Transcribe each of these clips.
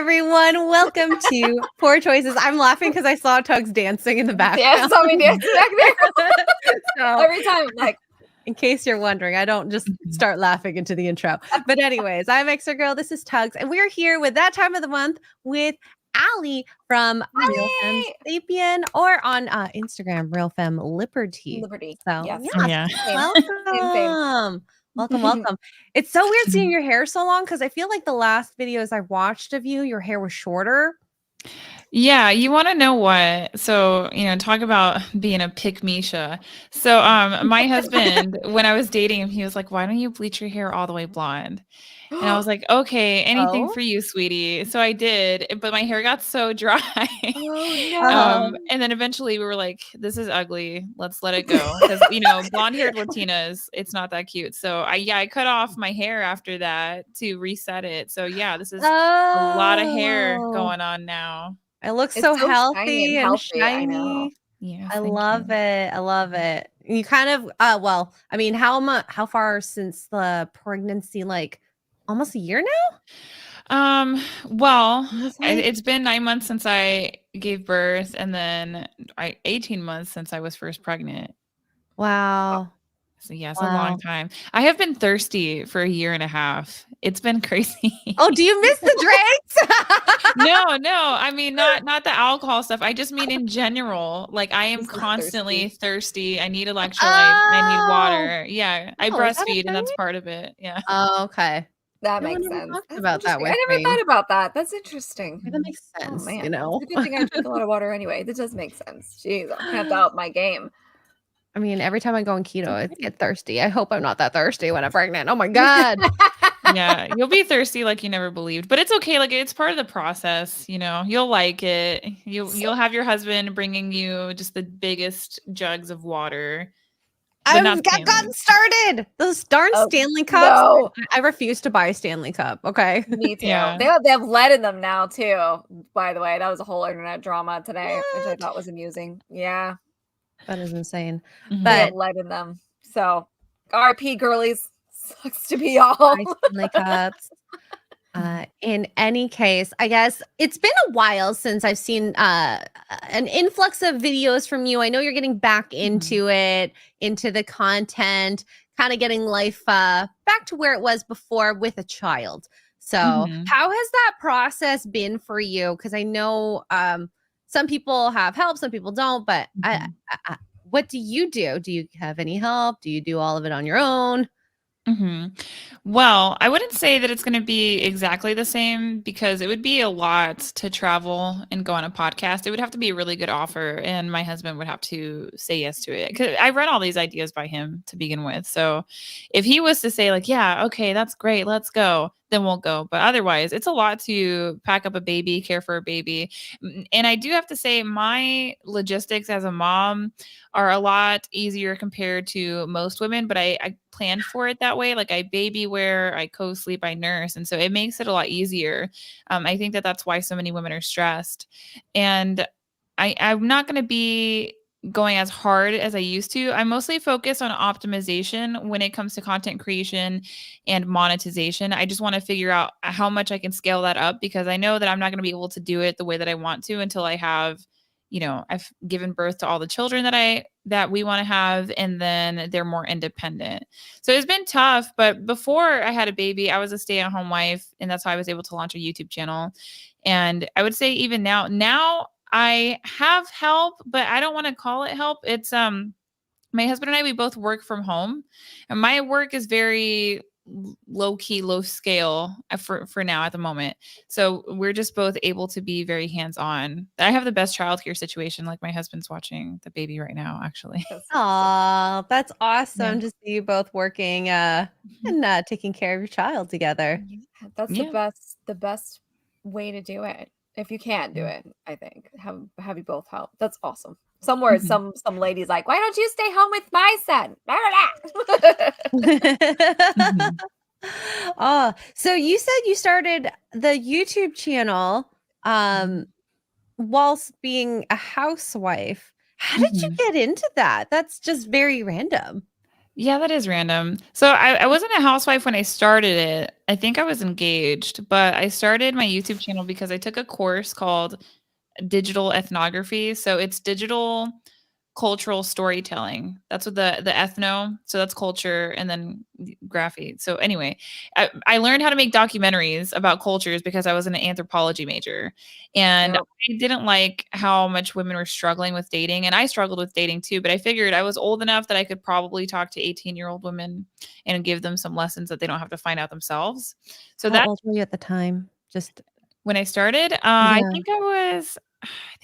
everyone. Welcome to Poor Choices. I'm laughing because I saw Tugs dancing in the background. Yeah, saw me dancing back there. So, every time, like, in case you're wondering, I don't just start laughing into the intro. But anyways, I'm Extra Girl. This is Tugs, and we're here with that time of the month with Aly from RealFemSapien, or on Instagram, RealFemLiberty. So yes. yeah. Welcome. Welcome. It's so weird seeing your hair so long because I feel like the last videos I watched of you, your hair was shorter. Yeah, you want to know what? So, talk about being a pick-me-sha. So, my husband, when I was dating him, he was like, "Why don't you bleach your hair all the way blonde?" And I was like, "Okay, anything for you, sweetie." So I did, but my hair got so dry. Oh, no. And then eventually we were like, "This is ugly. Let's let it go." Because blonde-haired Latinas, it's not that cute. So I cut off my hair after that to reset it. So yeah, this is a lot of hair going on now. It looks so healthy and shiny. I know. Yeah, I love it. I love it. You kind of well, I mean, how far since the pregnancy? Like almost a year now? Well, it's been 9 months since I gave birth, and then 18 months since I was first pregnant. Wow. So yeah, it's a long time. I have been thirsty for a year and a half. It's been crazy. Oh, do you miss the drinks? No. I mean, not the alcohol stuff. I just mean in general. Like I am constantly thirsty. I need electrolytes. I need water. Yeah, I breastfeed, and that's part of it. Yeah. Oh, okay. That makes sense. About that, I never thought about that. That's interesting. That makes sense. Oh, man. It's a good thing I drink a lot of water anyway. That does make sense. Jeez, I'll have out my game. I mean, every time I go on keto, I get thirsty. I hope I'm not that thirsty when I'm pregnant. Oh my God. Yeah, you'll be thirsty like you never believed, but it's okay. Like it's part of the process. You'll like it. You'll have your husband bringing you just the biggest jugs of water. I've gotten started. Those darn Stanley cups. No. I refuse to buy a Stanley cup. Okay. Me too. Yeah. They have lead in them now too. By the way, that was a whole internet drama today, which I thought was amusing. Yeah. That is insane. They But have lead in them. So RP girlies. Sucks to be all. Stanley cups. In any case, I guess it's been a while since I've seen an influx of videos from you. I know you're getting back into it, into the content, kind of getting life back to where it was before with a child. So how has that process been for you? Because I know some people have help, some people don't, but what do you do? Do you have any help? Do you do all of it on your own? Well, I wouldn't say that it's going to be exactly the same because it would be a lot to travel and go on a podcast. It would have to be a really good offer, and my husband would have to say yes to it. 'Cause I run all these ideas by him to begin with. So if he was to say like, yeah, okay, that's great, let's go, then we'll go. But otherwise, it's a lot to pack up a baby, care for a baby. And I do have to say my logistics as a mom are a lot easier compared to most women, but I planned for it that way. Like I baby wear, I co-sleep, I nurse. And so it makes it a lot easier. I think that that's why so many women are stressed. And I'm not going to be going as hard as I used to. I mostly focus on optimization when it comes to content creation and monetization. I just want to figure out how much I can scale that up because I know that I'm not going to be able to do it the way that I want to until I have, I've given birth to all the children that we want to have, and then they're more independent. So it's been tough, but before I had a baby, I was a stay-at-home wife, and that's how I was able to launch a YouTube channel. And I would say even now I have help, but I don't want to call it help. It's my husband and I, we both work from home, and my work is very low key, low scale for now at the moment. So we're just both able to be very hands-on. I have the best childcare situation. Like my husband's watching the baby right now, actually. Oh, that's awesome to see you both working and taking care of your child together. Yeah, that's the best way to do it. If you can't do it, I think have you both help. That's awesome. Somewhere, some ladies like, why don't you stay home with my son? Oh, so you said you started the YouTube channel whilst being a housewife. How did you get into that? That's just very random. Yeah, that is random. So I wasn't a housewife when I started it. I think I was engaged, but I started my YouTube channel because I took a course called digital ethnography. So it's digital cultural storytelling. That's what the ethno. So that's culture, and then graphy. So anyway, I learned how to make documentaries about cultures because I was an anthropology major, and Yep. I didn't like how much women were struggling with dating, and I struggled with dating too. But I figured I was old enough that I could probably talk to 18-year-old women and give them some lessons that they don't have to find out themselves. So How that old were you at the time? Just when I started, yeah. I think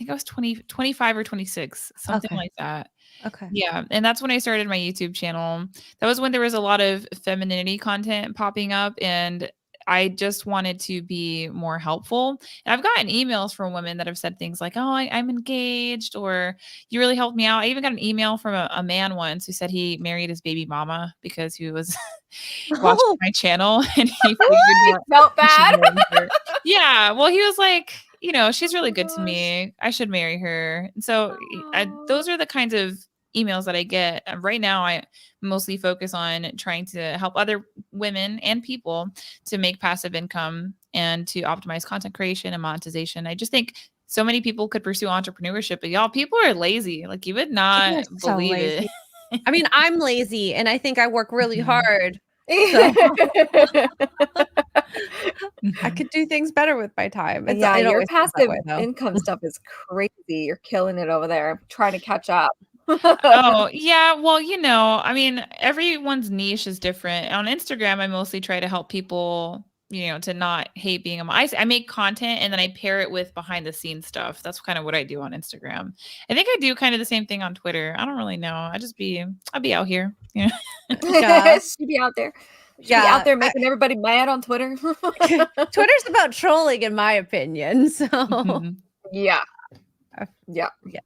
I was 20, 25 or 26, something Okay. like that. Okay. Yeah, and that's when I started my YouTube channel. That was when there was a lot of femininity content popping up, and I just wanted to be more helpful. And I've gotten emails from women that have said things like, "Oh, I'm engaged," or "You really helped me out." I even got an email from a man once who said he married his baby mama because he was watching Oh, my channel and he figured What? Felt he should bad. marry her. Yeah, well, he was like, she's Oh really my good to gosh. me. I should marry her. And so Aw. those are the kinds of emails that I get. Right now, I mostly focus on trying to help other women and people to make passive income and to optimize content creation and monetization. I just think so many people could pursue entrepreneurship, but y'all, people are lazy. Like you would people are not so believe it. lazy. I mean, I'm lazy and I think I work really Mhm. hard. So I Mhm. could do things better with my time. Yeah, It your always feels that passive way though. income stuff is crazy. You're killing it over there, trying to catch up. Oh, yeah. Well, I mean, everyone's niche is different. On Instagram, I mostly try to help people, to not hate being a mom. I make content and then I pair it with behind the scenes stuff. That's kind of what I do on Instagram. I think I do kind of the same thing on Twitter. I don't really know. I'll be out here. Yeah. Yeah. She'd be out there. She'd be out Yeah. there making everybody mad on Twitter. Twitter's about trolling in my opinion. So Mhm. Yeah. uh, Yeah. yeah.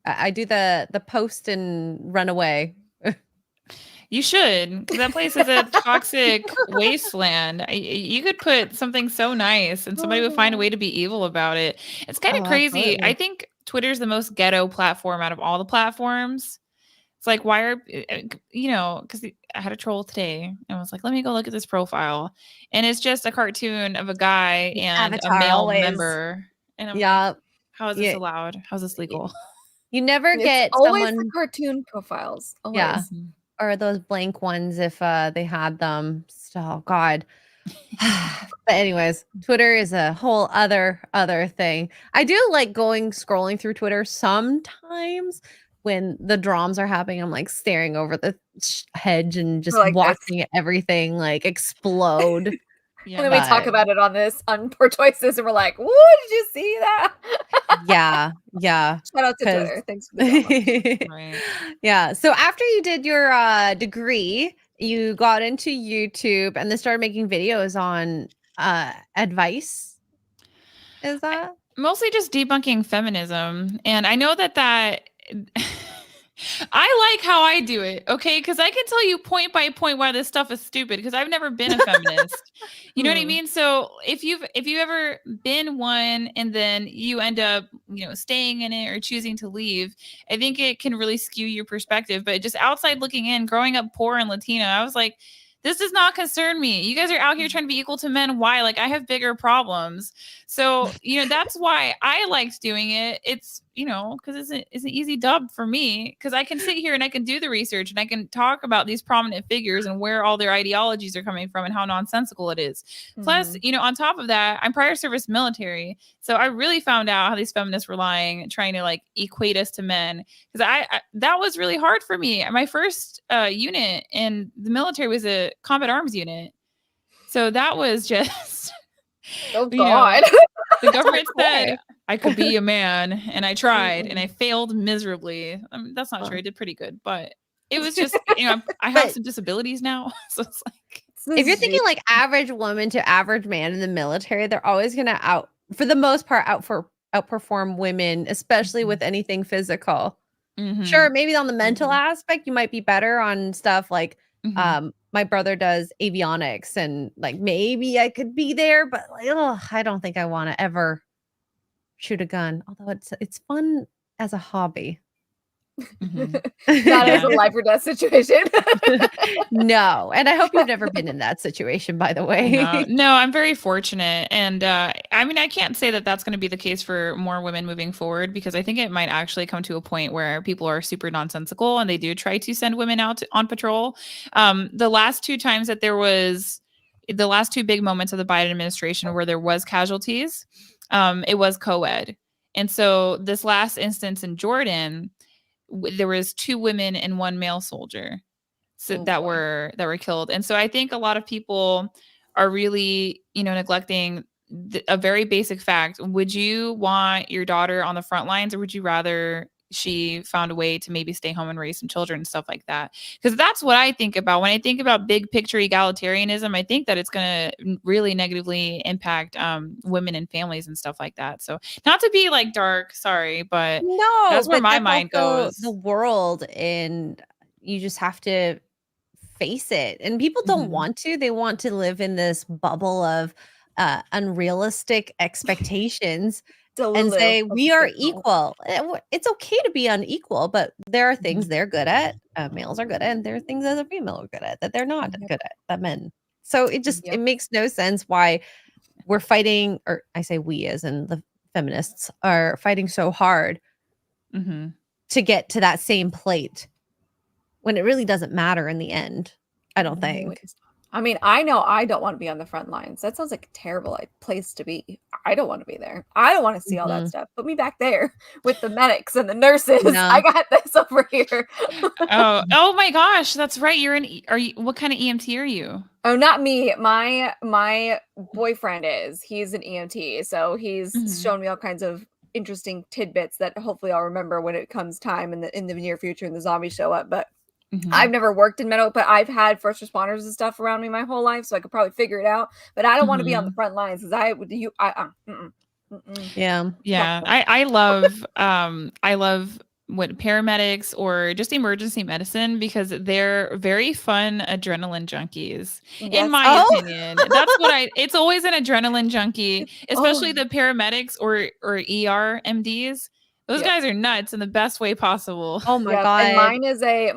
I do the post and run away. You should, because that place is a toxic wasteland. You could put something so nice and somebody would find a way to be evil about it. It's kind of Oh, crazy. I absolutely. think Twitter's the most ghetto platform out of all the platforms. It's like, why are, because I had a troll today and was like, let me go look at this profile. And it's just a cartoon of a guy and a Avatar male always. member. And I'm like, Yeah. how is this Yeah. allowed? How's this legal? You never It's get always the someone, cartoon profiles. yeah, Always. Mhm. or those blank ones if they had them. So, oh, God. But anyways, Twitter is a whole other thing. I do like scrolling through Twitter sometimes when the drums are happening. I'm like staring over the hedge and just Like this. watching everything like explode. And then we talk But about it on this on Poor Choices, and we're like, "Whoa, did you see that?" yeah, Shout out to because Twitter. Thanks for the drama. Right. yeah. So after you did your degree, you got into YouTube and then started making videos on advice. Is that? Mostly just debunking feminism. And I know that I like how I do it, okay? Because I can tell you point by point why this stuff is stupid because I've never been a feminist. You know what I mean? So if you've ever been one and then you end up, staying in it or choosing to leave, I think it can really skew your perspective. But just outside looking in, growing up poor and Latina, I was like, this does not concern me. You guys are out here trying to be equal to men. Why? Like I have bigger problems. So, that's why I liked doing it. It's, because it's an easy dub for me because I can sit here and I can do the research and I can talk about these prominent figures and where all their ideologies are coming from and how nonsensical it is. Plus, on top of that, I'm prior service military. So I really found out how these feminists were lying, trying to like equate us to men. Because I that was really hard for me. My first unit in the military was a combat arms unit. So that was just, Oh God. the government hardcore. said I could be a man and I tried and I failed miserably. That's not true. I did pretty good, but it was just, I have But some disabilities now. So it's like, if you're thinking like average woman to average man in the military, they're always gonna for the most part, outperform women, especially with anything physical. Sure, maybe on the mental aspect, you might be better on stuff like my brother does avionics and like maybe I could be there, but like, I don't think I want to ever shoot a gun. Although it's fun as a hobby. Not as a life or death situation. No, and I hope you've never been in that situation, by the way. No, I'm very fortunate. And I mean, I can't say that that's going to be the case for more women moving forward, because I think it might actually come to a point where people are super nonsensical and they do try to send women out on patrol. The last two times that the last two big moments of the Biden administration where there was casualties, it was co-ed. And so this last instance in Jordan, there was 2 women and 1 male soldier that were killed. And so I think a lot of people are really, neglecting a very basic fact. Would you want your daughter on the front lines, or would you rather she found a way to maybe stay home and raise some children and stuff like that? Because that's what I think about when I think about big picture egalitarianism. I think that it's going to really negatively impact women and families and stuff like that. So not to be like dark, sorry, but No, that's where but my that's mind also goes. the world, and you just have to face it. And people don't want to. They want to live in this bubble of unrealistic expectations and say we are equal. It's okay to be unequal, but there are things they're good at, males are good at, and there are things that a female are good at that they're not good at, that men. So it makes no sense why we're fighting, or I say we as in the feminists are fighting so hard to get to that same plate when it really doesn't matter in the end. I don't think. I mean, I know I don't want to be on the front lines. That sounds like a terrible place to be. I don't want to be there. I don't want to see all that stuff. Put me back there with the medics and the nurses. No. I got this over here. Oh my gosh, that's right. What kind of EMT are you? Oh, not me. My boyfriend is. He's an EMT, so he's shown me all kinds of interesting tidbits that hopefully I'll remember when it comes time in the near future and the zombies show up. But I've never worked in medical, but I've had first responders and stuff around me my whole life, so I could probably figure it out. But I don't want to be on the front lines because I would. Yeah. I love what paramedics or just emergency medicine, because they're very fun adrenaline junkies. In my opinion, it's always an adrenaline junkie, especially the paramedics or ER MDs. Those guys are nuts in the best way possible. Oh my God. And mine is a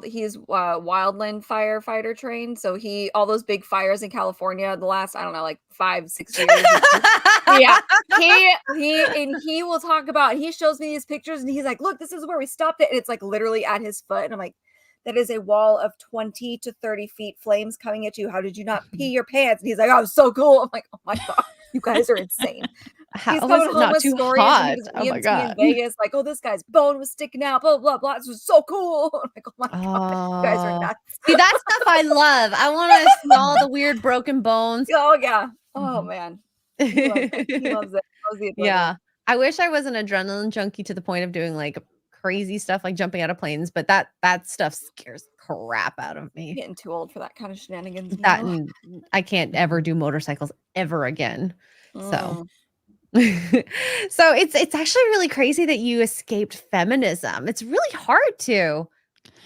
he's wildland firefighter trained. So all those big fires in California, the last, I don't know, like 5-6 years. He will talk about, he shows me these pictures and he's like, look, this is where we stopped it. And it's like literally at his foot. And I'm like, that is a wall of 20 to 30 feet flames coming at you. How did you not pee your pants? And he's like, oh, so cool. I'm like, oh my God, you guys are insane. He's coming home with stories. Oh my God. In Vegas, like, oh, this guy's bone was sticking out, blah, blah, blah. This was so cool. I'm like, oh my God, you guys are nuts. See, that stuff I love. I want to see all the weird broken bones. Oh, yeah. Oh, man. He loves it. Yeah. I wish I was an adrenaline junkie to the point of doing like crazy stuff like jumping out of planes, but that stuff scares the crap out of me. I'm getting too old for that kind of shenanigans. I can't ever do motorcycles ever again. So so it's actually really crazy that you escaped feminism. It's really hard to.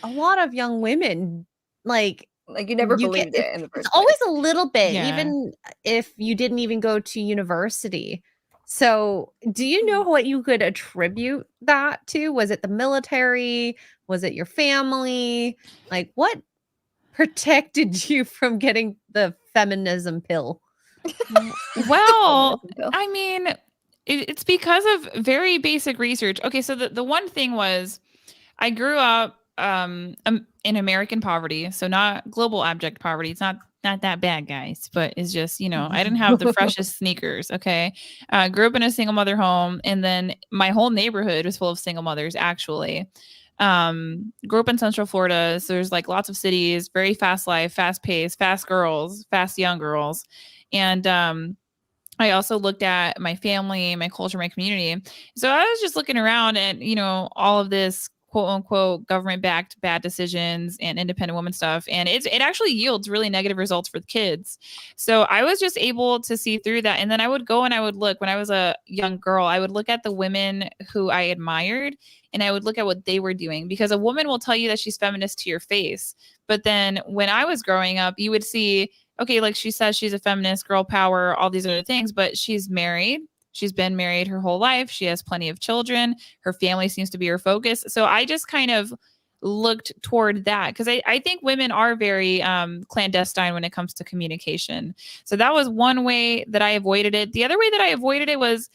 A lot of young women like you never believed it in the first place. Always a little bit, even if you didn't even go to university. So do you know what you could attribute that to? Was it the military? Was it your family? Like, what protected you from getting the feminism pill? Well, I mean, it's because of very basic research. Okay, so the one thing was I grew up in American poverty, so not global abject poverty. It's not that bad, guys, but it's just, I didn't have the freshest sneakers. Okay. Grew up in a single mother home, and then my whole neighborhood was full of single mothers, actually. Grew up in Central Florida, so there's like lots of cities, very fast life, fast pace, fast girls, fast young girls. And I also looked at my family, my culture, my community. So I was just looking around at, all of this quote unquote government backed bad decisions and independent woman stuff. And it actually yields really negative results for the kids. So I was just able to see through that. And then I would go and I would look, when I was a young girl, I would look at the women who I admired and I would look at what they were doing, because a woman will tell you that she's feminist to your face. But then when I was growing up, you would see, okay, like she says she's a feminist, girl power, all these other things, but she's married. She's been married her whole life. She has plenty of children. Her family seems to be her focus. So I just kind of looked toward that because I think women are very clandestine when it comes to communication. So that was one way that I avoided it. The other way that I avoided it was,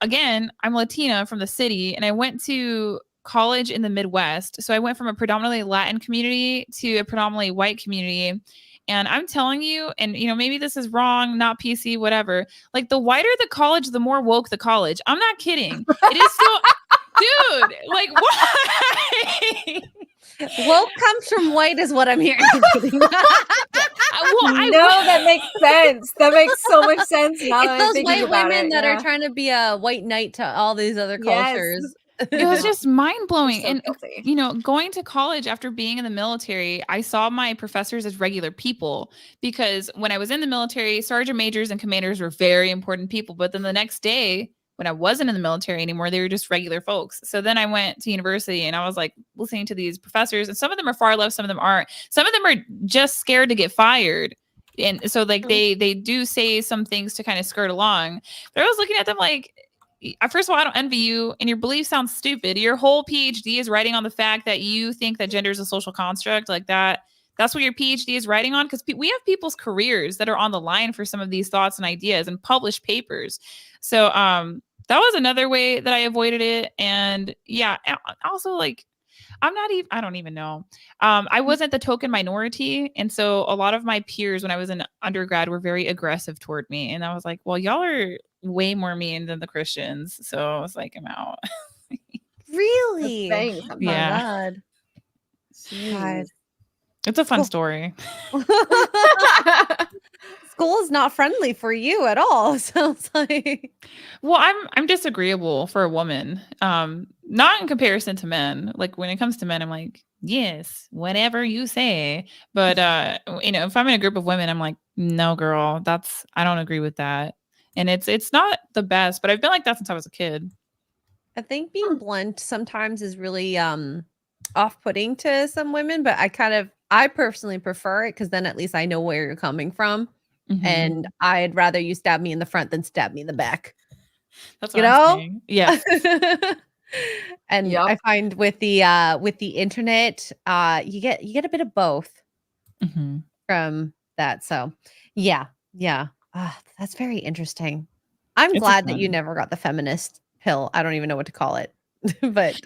again, I'm Latina from the city, and I went to college in the Midwest. So I went from a predominantly Latin community to a predominantly white community. And I'm telling you, and maybe this is wrong, not PC, whatever. Like the whiter the college, the more woke the college. I'm not kidding. It is so, dude. Like why? Woke comes from white, is what I'm hearing. That makes sense. That makes so much sense now. It's those white women that are trying to be a white knight to all these other cultures. Yes. It was just mind-blowing. So and guilty. Going to college after being in the military, I saw my professors as regular people, because when I was in the military, sergeant majors and commanders were very important people. But then the next day, when I wasn't in the military anymore, they were just regular folks. So then I went to university and I was like listening to these professors, and some of them are far left, some of them aren't. Some of them are just scared to get fired. And so like they do say some things to kind of skirt along. But I was looking at them like, first of all, I don't envy you, and your belief sounds stupid. Your whole PhD is writing on the fact that you think that gender is a social construct like that. That's what your PhD is writing on, because we have people's careers that are on the line for some of these thoughts and ideas and published papers. So that was another way that I avoided it. And yeah, also like, I don't even know. I wasn't the token minority. And so a lot of my peers when I was in undergrad were very aggressive toward me. And I was like, well, y'all are way more mean than the Christians. So I was like, I'm out. Really? Thanks. Oh my God. God. It's a fun story. School is not friendly for you at all. Sounds like. Well, I'm disagreeable for a woman. Not in comparison to men. Like when it comes to men, I'm like, yes, whatever you say. But if I'm in a group of women, I'm like, no, girl, I don't agree with that. And it's not the best, but I've been like that since I was a kid. I think being blunt sometimes is really off-putting to some women, but I personally prefer it because then at least I know where you're coming from. Mm-hmm. And I'd rather you stab me in the front than stab me in the back. That's what I'm saying. Yeah. And I find with the internet, you get a bit of both from that. So yeah. That's very interesting. I'm glad that you never got the feminist pill. I don't even know what to call it. But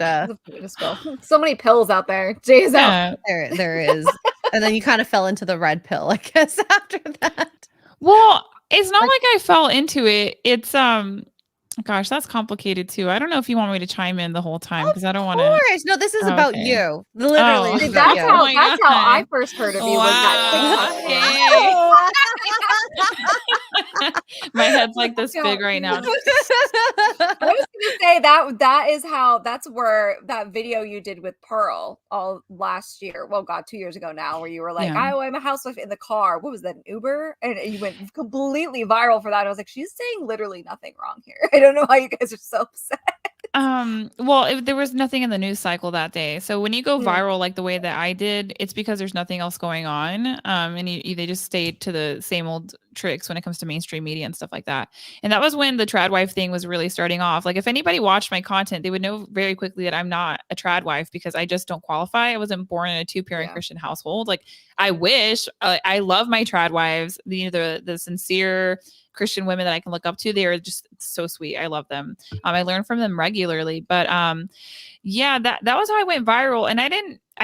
so many pills out there. Jeez, there is. And then you kind of fell into the red pill, I guess, after that. Well, it's not like I fell into it. It's gosh, that's complicated too. I don't know if you want me to chime in the whole time because I don't want to. Of course, no. This is about you. Literally, that's how I first heard of you. Wow. My head's like this big right now. I was gonna say that's where that video you did with Pearl all last year. Well, God, 2 years ago now, where you were like, "Oh, I'm a housewife in the car." What was that, an Uber? And you went completely viral for that. I was like, she's saying literally nothing wrong here. I don't know how you guys are so upset. Well, there was nothing in the news cycle that day. So when you go viral like the way that I did, it's because there's nothing else going on. And they just stayed to the same old tricks when it comes to mainstream media and stuff like that. And that was when the trad wife thing was really starting off. Like if anybody watched my content, they would know very quickly that I'm not a trad wife because I just don't qualify. I wasn't born in a 2-parent Christian household. Like I wish. I love my trad wives, the sincere Christian women that I can look up to. They are just so sweet. I love them. I learn from them regularly, but yeah, that was how I went viral. And I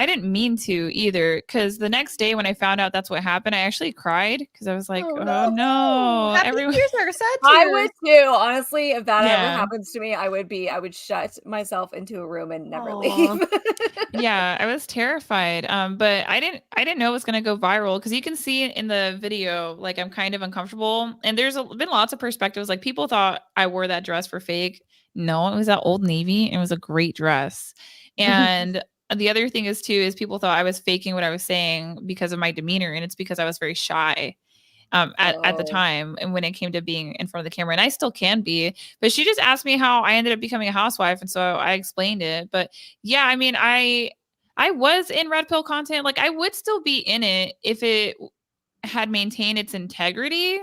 didn't mean to either, because the next day when I found out that's what happened, I actually cried because I was like, oh no. Everyone tears are sad. I would too. Honestly, if that ever happens to me, I would shut myself into a room and never leave. Yeah, I was terrified. But I didn't know it was gonna go viral because you can see in the video, like I'm kind of uncomfortable. And there's been lots of perspectives. Like people thought I wore that dress for fake. No, it was that Old Navy. It was a great dress. And the other thing is people thought I was faking what I was saying because of my demeanor. And it's because I was very shy at the time. And when it came to being in front of the camera, and I still can be, but she just asked me how I ended up becoming a housewife. And so I explained it. But yeah, I mean, I was in red pill content. Like I would still be in it if it had maintained its integrity.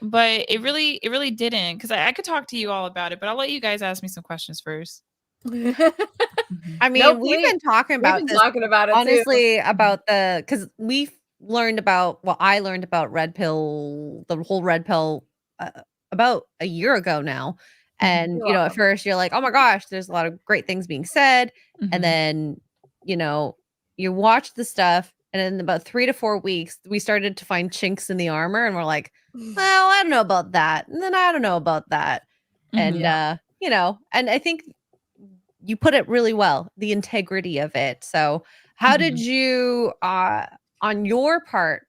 but it really didn't, because I could talk to you all about it, but I'll let you guys ask me some questions first. I mean, Nope, we've been talking about been this talking about it too. honestly about because we've learned about I learned about red pill, the whole red pill about a year ago now. And You're at welcome. first you're like, oh my gosh, there's a lot of great things being said. Mhm. And then, you watch the stuff, and in about 3 to 4 weeks, we started to find chinks in the armor, and we're like, well, I don't know about that. And then I don't know about that. And Mhm. and I think you put it really well, the integrity of it. So how did you on your part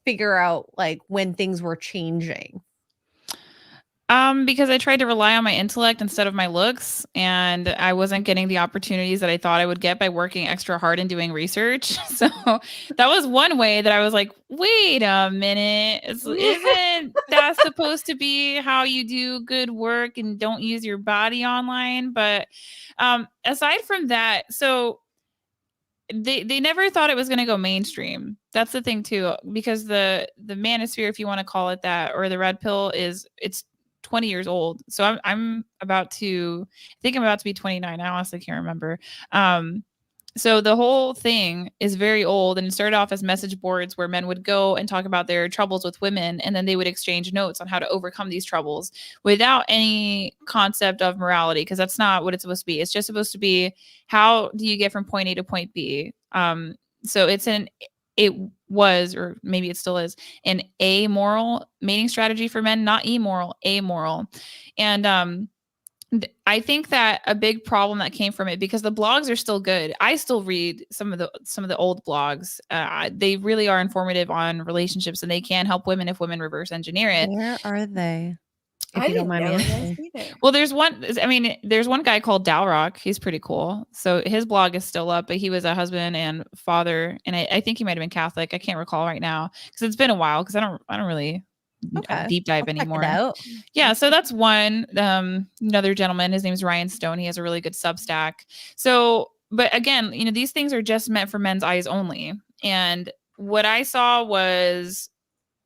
figure out like when things were changing? Because I tried to rely on my intellect instead of my looks, and I wasn't getting the opportunities that I thought I would get by working extra hard and doing research. So that was one way that I was like, wait a minute, isn't that supposed to be how you do good work and don't use your body online? But aside from that, so they never thought it was going to go mainstream. That's the thing too, because the manosphere, if you want to call it that, or the red pill, it's 20 years old. So I'm about to I think I'm about to be 29. I honestly can't remember. So the whole thing is very old, and it started off as message boards where men would go and talk about their troubles with women, and then they would exchange notes on how to overcome these troubles without any concept of morality, because that's not what it's supposed to be. It's just supposed to be, how do you get from point A to point B? So it was, or maybe it still is, an amoral mating strategy for men, not immoral, amoral. And I think that a big problem that came from it, because the blogs are still good. I still read some of the old blogs. They really are informative on relationships, and they can help women if women reverse engineer it. Where are they? If I you don't didn't mind me know asking. either. Well, there's one guy called Dalrock. He's pretty cool. So his blog is still up, but he was a husband and father, and I think he might have been Catholic. I can't recall right now because it's been a while, because I don't really Okay. deep dive I'll check it anymore. out. Yeah, so that's one. Another gentleman, his name is Ryan Stone. He has a really good Substack. So, but again, these things are just meant for men's eyes only. And what I saw was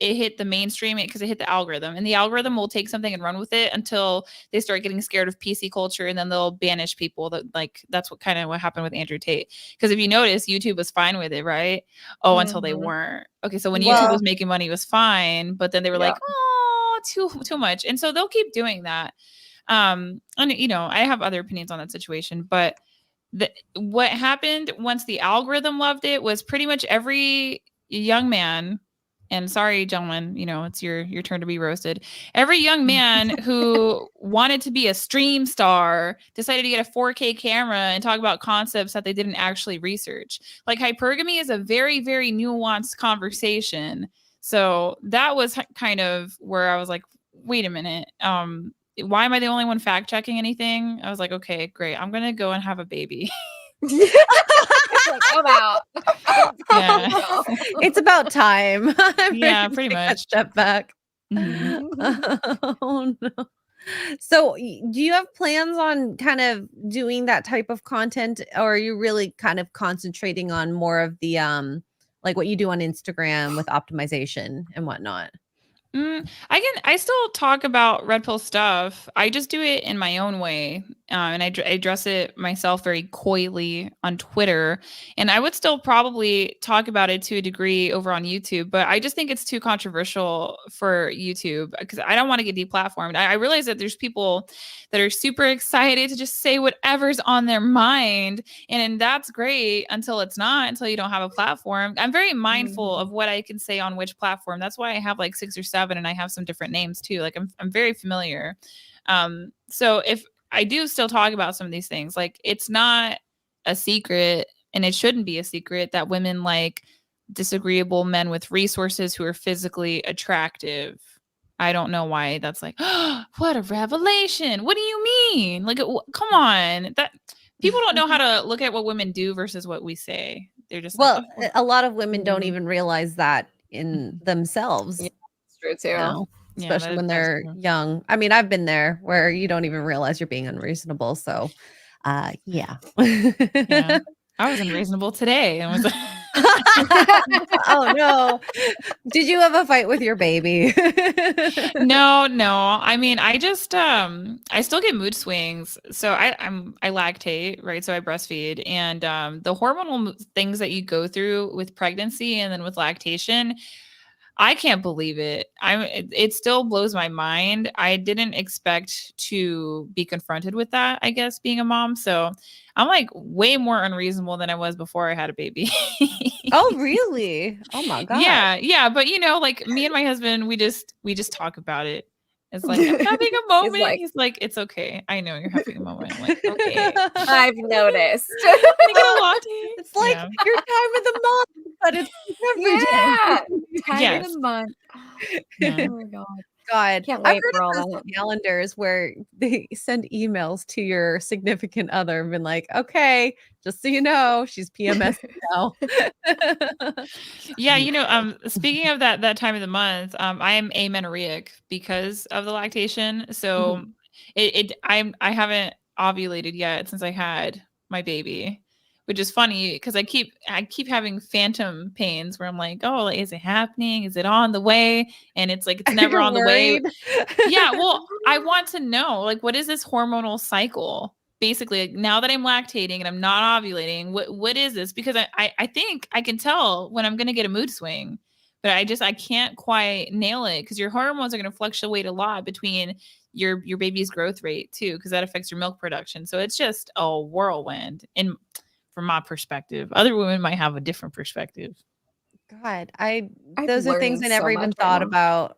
it hit the mainstream because it hit the algorithm, and the algorithm will take something and run with it until they start getting scared of PC culture, and then they'll banish people. That's what happened with Andrew Tate. Because if you notice, YouTube was fine with it, right? Oh, until they weren't. Okay, so when YouTube was making money, it was fine, but then they were like, oh, too much, and so they'll keep doing that. And I have other opinions on that situation, but what happened once the algorithm loved it was pretty much every young man. And sorry, gentlemen, it's your turn to be roasted. Every young man who wanted to be a stream star decided to get a 4K camera and talk about concepts that they didn't actually research. Like hypergamy is a very, very nuanced conversation. So that was kind of where I was like, wait a minute. Why am I the only one fact checking anything? I was like, okay, great. I'm going to go and have a baby. Like, I'm out. Yeah. It's about time. Yeah, pretty much. Step back. Mhm. Oh no. So do you have plans on kind of doing that type of content, or are you really kind of concentrating on more of the like what you do on Instagram with optimization and whatnot? I still talk about red pill stuff. I just do it in my own way. And I address it myself very coyly on Twitter. And I would still probably talk about it to a degree over on YouTube, but I just think it's too controversial for YouTube because I don't want to get deplatformed. I realize that there's people that are super excited to just say whatever's on their mind. And that's great until it's not, until you don't have a platform. I'm very mindful of what I can say on which platform. That's why I have like 6 or 7, and I have some different names too. Like I'm very familiar. So if I do still talk about some of these things, like it's not a secret, and it shouldn't be a secret, that women like disagreeable men with resources who are physically attractive. I don't know why that's like, oh, what a revelation. What do you mean? Like, come on. That people don't know how to look at what women do versus what we say. They're just Well, like, a lot of women don't even realize that in themselves. Yeah, it's true too. Especially when they're young. I mean, I've been there where you don't even realize you're being unreasonable. So, yeah. Yeah. I was unreasonable today. And was Oh no. Did you have a fight with your baby? No. I mean, I just I still get mood swings. So I lactate, right? So I breastfeed, and the hormonal things that you go through with pregnancy and then with lactation, I can't believe it. It still blows my mind. I didn't expect to be confronted with that, I guess, being a mom. So I'm like way more unreasonable than I was before I had a baby. Oh, really? Oh my God. Yeah. But like me and my husband, we just talk about it. It's like, I'm having a moment. He's like, it's okay. I know you're having a moment. I'm like, okay. I've noticed. Can I get a latte? It's like your time of the month, but it's every day. Time of the month. Yeah. Oh my God. God, Can't I've wait heard for of all those that. calendars where they send emails to your significant other and been like, okay, just so you know, she's PMS now. Yeah, speaking of that time of the month, I am amenorrheic because of the lactation. So I haven't ovulated yet since I had my baby, which is funny because I keep having phantom pains where I'm like, oh, is it happening? Is it on the way? And it's like it's never You're on the way. worried? Yeah, well, I want to know, like, what is this hormonal cycle? Basically, like, now that I'm lactating and I'm not ovulating, what is this? Because I think I can tell when I'm gonna get a mood swing, but I can't quite nail it because your hormones are gonna fluctuate a lot between your baby's growth rate too, because that affects your milk production. So it's just a whirlwind. And from my perspective, other women might have a different perspective. God, I'm those are things I learning never so even much right thought now. about.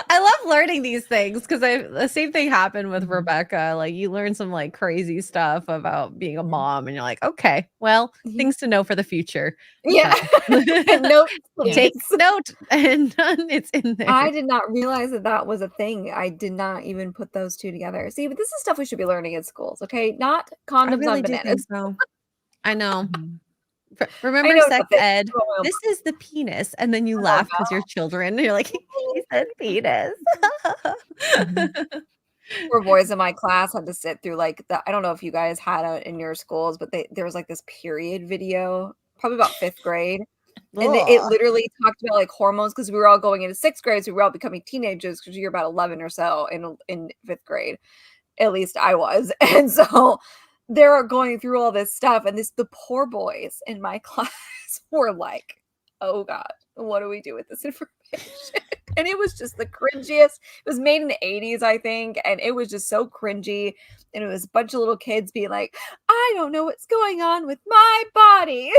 I love learning these things because the same thing happened with Mhm. Rebecca. Like you learn some like crazy stuff about being a mom, and you're like, okay, well, things to know for the future. Yeah. So- Note, Take please. note, and it's in there. I did not realize that was a thing. I did not even put those two together. See, but this is stuff we should be learning in schools, okay? Not I condoms really on do think bananas. so. I know. Mhm. I Remember know sex nothing. ed? Oh, This is the penis, and then you no. laugh because you're children. You're like, he said penis. Poor boys in my class had to sit through like I don't know if you guys had it in your schools, but there was like this period video, probably about 5th grade. And it Ugh. literally talked about like hormones because we were all going into 6th grade, so we were all becoming teenagers because you're about 11 or so in 5th grade. At least I was. And so they're going through all this stuff, and the poor boys in my class were like, oh God, what do we do with this information? And it was just the cringiest. It was made in the 80s, I think, and it was just so cringy. And it was a bunch of little kids being like, I don't know what's going on with my body.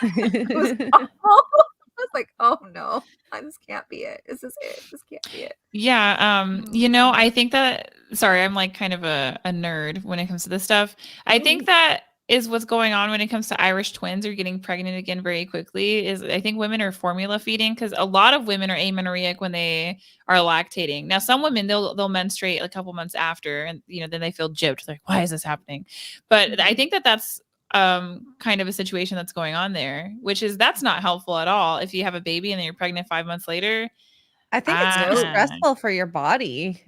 It was awful. I was like, oh no, this can't be it. This is it. This can't be it. Yeah, I think that sorry, I'm like kind of a nerd when it comes to this stuff. I think that is what's going on when it comes to Irish twins or getting pregnant again very quickly is I think women are formula feeding because a lot of women are amenorrheic when they are lactating. Now some women they'll menstruate a couple months after and then they feel gypped like why is this happening? But I think that's kind of a situation that's going on there, which is that's not helpful at all if you have a baby and then you're pregnant 5 months later. I think it's too No. stressful for your body.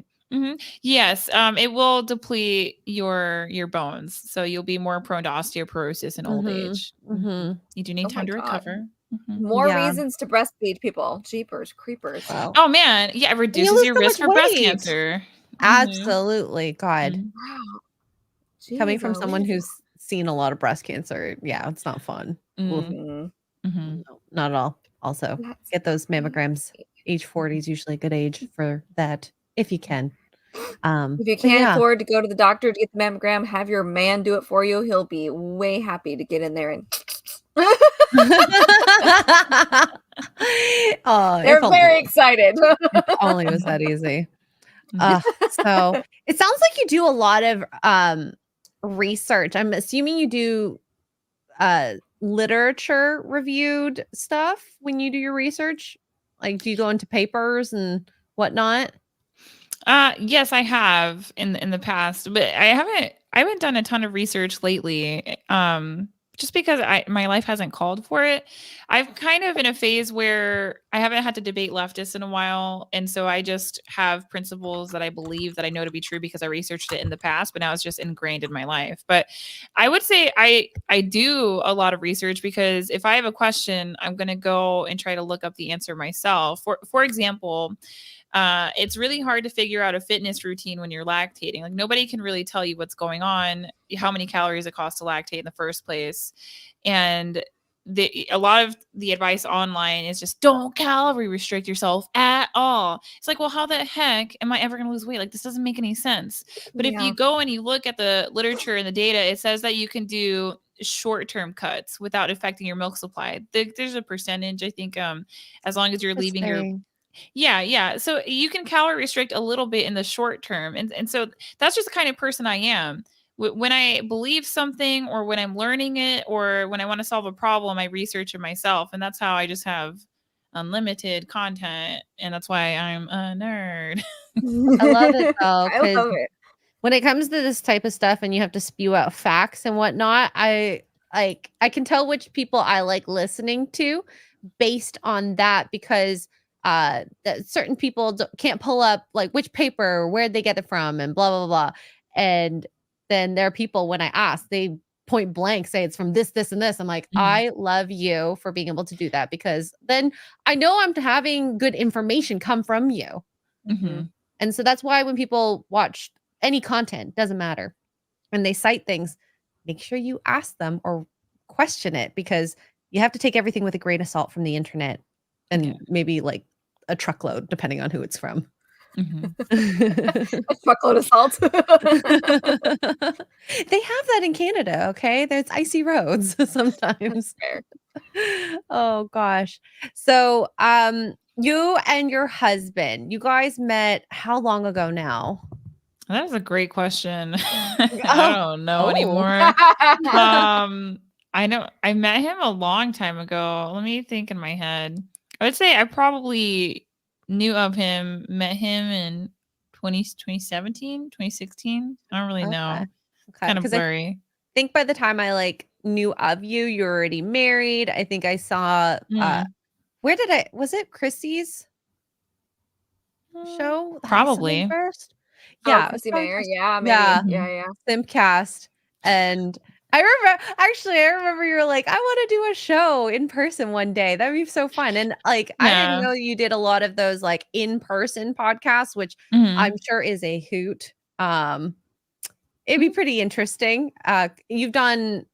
Yes, it will deplete your bones, so you'll be more prone to osteoporosis in old age. You do need Oh my time to God. recover. More Yeah. reasons to breastfeed people. Jeepers, creepers. Wow. Oh man, yeah, it You reduces lose your so risk much for breast weight. cancer. Absolutely. God. Mhm. Wow. Coming Jeez from someone Louise. who's seen a lot of breast cancer, yeah, it's not fun. Oof. Mhm. Mhm. No, not at all. Also, That's get those mammograms. Age 40 is usually a good age for that, if you can. If you But can't yeah. afford to go to the doctor to get the mammogram, have your man do it for you. He'll be way happy to get in there and Oh, they're if only, very excited. if only it was that easy. So it sounds like you do a lot of research. I'm assuming you do literature reviewed stuff when you do your research. Like, do you go into papers and whatnot? Yes, I have in the past, but I haven't done a ton of research lately. just because my life hasn't called for it. I'm kind of in a phase where I haven't had to debate leftists in a while. And so I just have principles that I believe that I know to be true because I researched it in the past, but now it's just ingrained in my life. But I would say I do a lot of research because if I have a question, I'm going to go and try to look up the answer myself. For example, it's really hard to figure out a fitness routine when you're lactating. Like nobody can really tell you what's going on, how many calories it costs to lactate in the first place. And a lot of the advice online is just don't calorie restrict yourself at all. It's like, well, how the heck am I ever going to lose weight? Like this doesn't make any sense. But if you go and you look at the literature and the data, it says that you can do short-term cuts without affecting your milk supply. There's a percentage, I think, as long as you're leaving your yeah. So you can calorie restrict a little bit in the short term. And so that's just the kind of person I am. When I believe something or when I'm learning it or when I want to solve a problem, I research it myself. And that's how I just have unlimited content. And that's why I'm a nerd. I love it though. I love it. When it comes to this type of stuff and you have to spew out facts and whatnot, I can tell which people I like listening to based on that because that certain people can't pull up like which paper, where'd they get it from, and blah blah blah. And then there are people when I ask, they point blank say it's from this, this, and this. I'm like, I love you for being able to do that because then I know I'm having good information come from you. And so that's why when people watch any content, doesn't matter, and they cite things, make sure you ask them or question it because you have to take everything with a grain of salt from the internet and maybe like a truckload, depending on who it's from. A truckload of salt. They have that in Canada, okay? There's icy roads sometimes. Oh gosh. So you and your husband, you guys met how long ago now? That is a great question. I don't know anymore. I know I met him a long time ago. Let me think in my head. I would say I probably knew of him, met him in 2017, 2016. I don't really know. Okay. Kind of blurry. I think by the time I like knew of you, you're already married. I think I saw was it Chrissy's show? Probably. First? Yeah. Chrissy Mayer. Yeah. Maybe. Yeah. Simcast. And I remember you were like, I want to do a show in person one day. That'd be so fun. And like, I didn't know you did a lot of those like in-person podcasts, which I'm sure is a hoot. It'd be pretty interesting. You've done,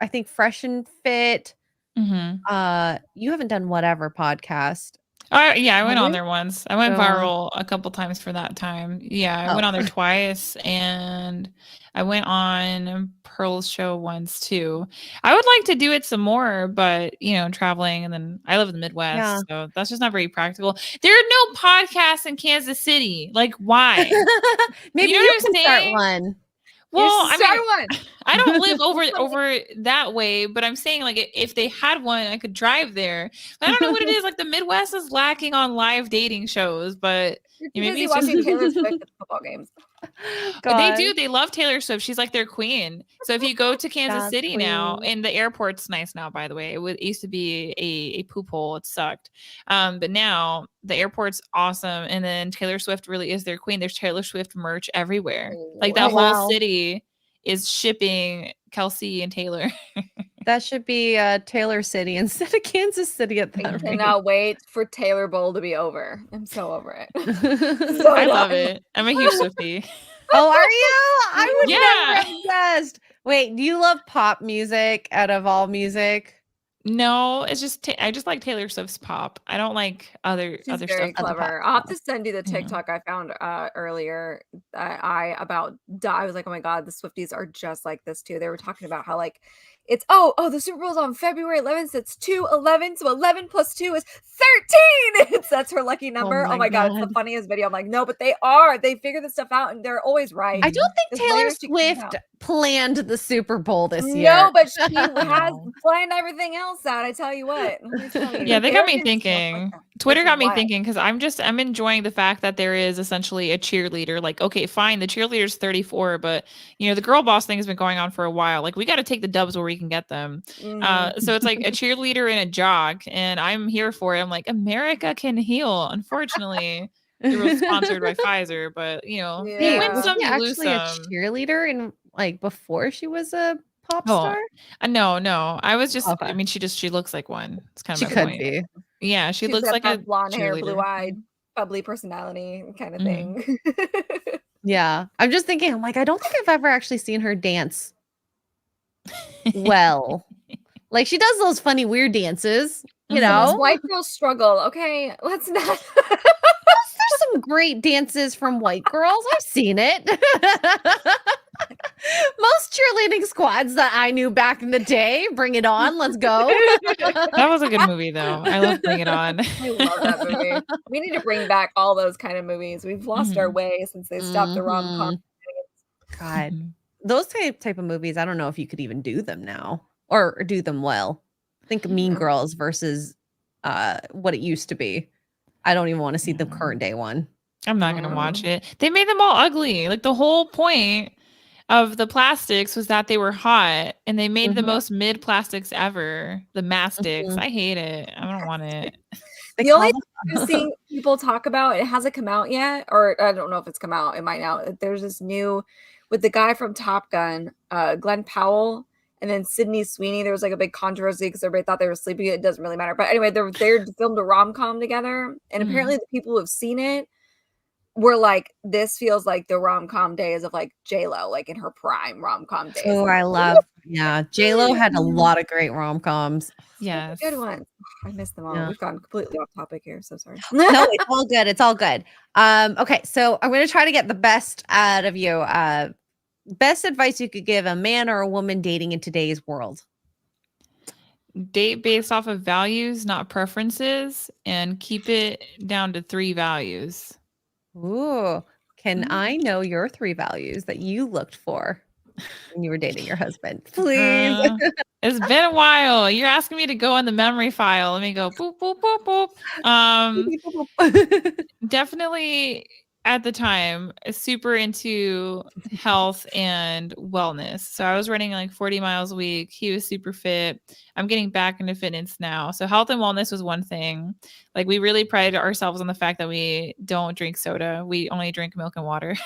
I think, Fresh and Fit. You haven't done whatever podcast. I went on there once. I went viral a couple times for that time. Yeah, I went on there twice, and I went on Pearl's show once too. I would like to do it some more, but traveling, and then I live in the Midwest, so that's just not very practical. There are no podcasts in Kansas City. Like, why? Maybe you can start one. Well, I don't live over that way, but I'm saying like if they had one, I could drive there. But I don't know what it is. Like the Midwest is lacking on live dating shows, but maybe it's watching Taylor Swift at the football games. They do. They love Taylor Swift. She's like their queen. So if you go to Kansas City now, and the airport's nice now, by the way, it used to be a poop hole. It sucked. But now the airport's awesome. And then Taylor Swift really is their queen. There's Taylor Swift merch everywhere. Like that whole city is shipping Kelsey and Taylor. That should be Taylor City instead of Kansas City at that rate. I cannot wait for Taylor Bowl to be over. I'm so over it. I love it. I'm a huge Swiftie. Oh, are you? I would never have guessed. Wait, do you love pop music out of all music? No, it's just I just like Taylor Swift's pop. I don't like other stuff. Very clever. I'll have to send you the TikTok I found earlier. I was like, oh my god, the Swifties are just like this too. They were talking about how like it's the Super Bowl's on February 11th. It's 2/11, so 11 plus 2 is 13. That's her lucky number. Oh my god, it's the funniest video. I'm like, no, but they figure this stuff out and they're always right. I don't think Taylor Swift planned the Super Bowl this year. No, but she has planned everything else out. I tell you what. Let me tell you. Yeah, they got me Arrogance and stuff like thinking. that. Twitter It's got me wild. thinking because I'm enjoying the fact that there is essentially a cheerleader. Like, okay, fine, the cheerleader's 34, but the girl boss thing has been going on for a while. Like, we got to take the dubs where we can get them. So it's like a cheerleader and a jock, and I'm here for it. I'm like, America can heal. Unfortunately, it was sponsored by Pfizer, but you Hey, win was some, she you lose actually a some. cheerleader in like before she was a pop Oh, star? no. I was just. Okay. I mean, she looks like one. It's kind She of my could point. be. Yeah, she She's looks got like that a blonde hair, cheerleader. blue-eyed, bubbly personality kind of thing. Yeah. I'm just thinking, I'm like, I don't think I've ever actually seen her dance well. Like she does those funny, weird dances, you Those know? white girls struggle. Okay, let's not. There's some great dances from white girls. I've seen it. Most cheerleading squads that I knew back in the day, Bring It On, let's go. That was a good movie, though. I love Bring It On. I love that movie. We need to bring back all those kind of movies. We've lost our way since they stopped the rom-com. God, those type of movies, I don't know if you could even do them now or do them well. Think Mean Girls versus what it used to be. I don't even want to see the current day one. I'm not going to watch it. They made them all ugly. Like the whole point of the plastics was that they were hot, and they made the most mid plastics ever. The mastics. I hate it. I don't want it. The only thing I've seen people talk about, it hasn't come out yet, or I don't know if it's come out. It might now. There's this new with the guy from Top Gun, Glenn Powell, and then Sydney Sweeney. There was like a big controversy because everybody thought they were sleeping. It doesn't really matter. But anyway, they filmed a rom-com together, and apparently the people who have seen it were like, this feels like the rom-com days of like J-Lo, like in her prime rom-com days. Oh, I love, J-Lo had a lot of great rom-coms. Yes. Good ones. I missed them all. Yeah. We've gone completely off topic here, so sorry. No, it's all good. It's all good. Okay, so I'm going to try to get the best out of you. Best advice you could give a man or a woman dating in today's world. Date based off of values, not preferences, and keep it down to 3 values. Ooh, can I know your 3 values that you looked for when you were dating your husband? Please. It's been a while. You're asking me to go in the memory file. Let me go boop, boop, boop, boop. Definitely at the time, super into health and wellness. So I was running like 40 miles a week. He was super fit. I'm getting back into fitness now. So health and wellness was one thing. Like we really prided ourselves on the fact that we don't drink soda. We only drink milk and water.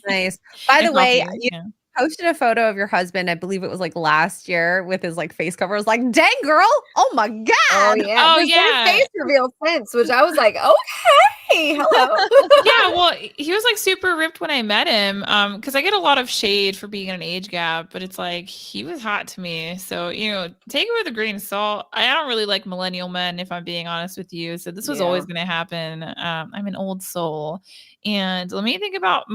Nice. By the way, coffee, you posted a photo of your husband. I believe it was like last year with his like face cover. I was like, dang girl. Oh my God. Oh yeah. Oh, There's yeah. been face reveal since, which I was like, okay, hello. Yeah, well, he was like super ripped when I met him. Because I get a lot of shade for being in an age gap, but it's like he was hot to me. So, take it with a grain of salt. I don't really like millennial men, if I'm being honest with you. So this was always gonna happen. I'm an old soul. And let me think about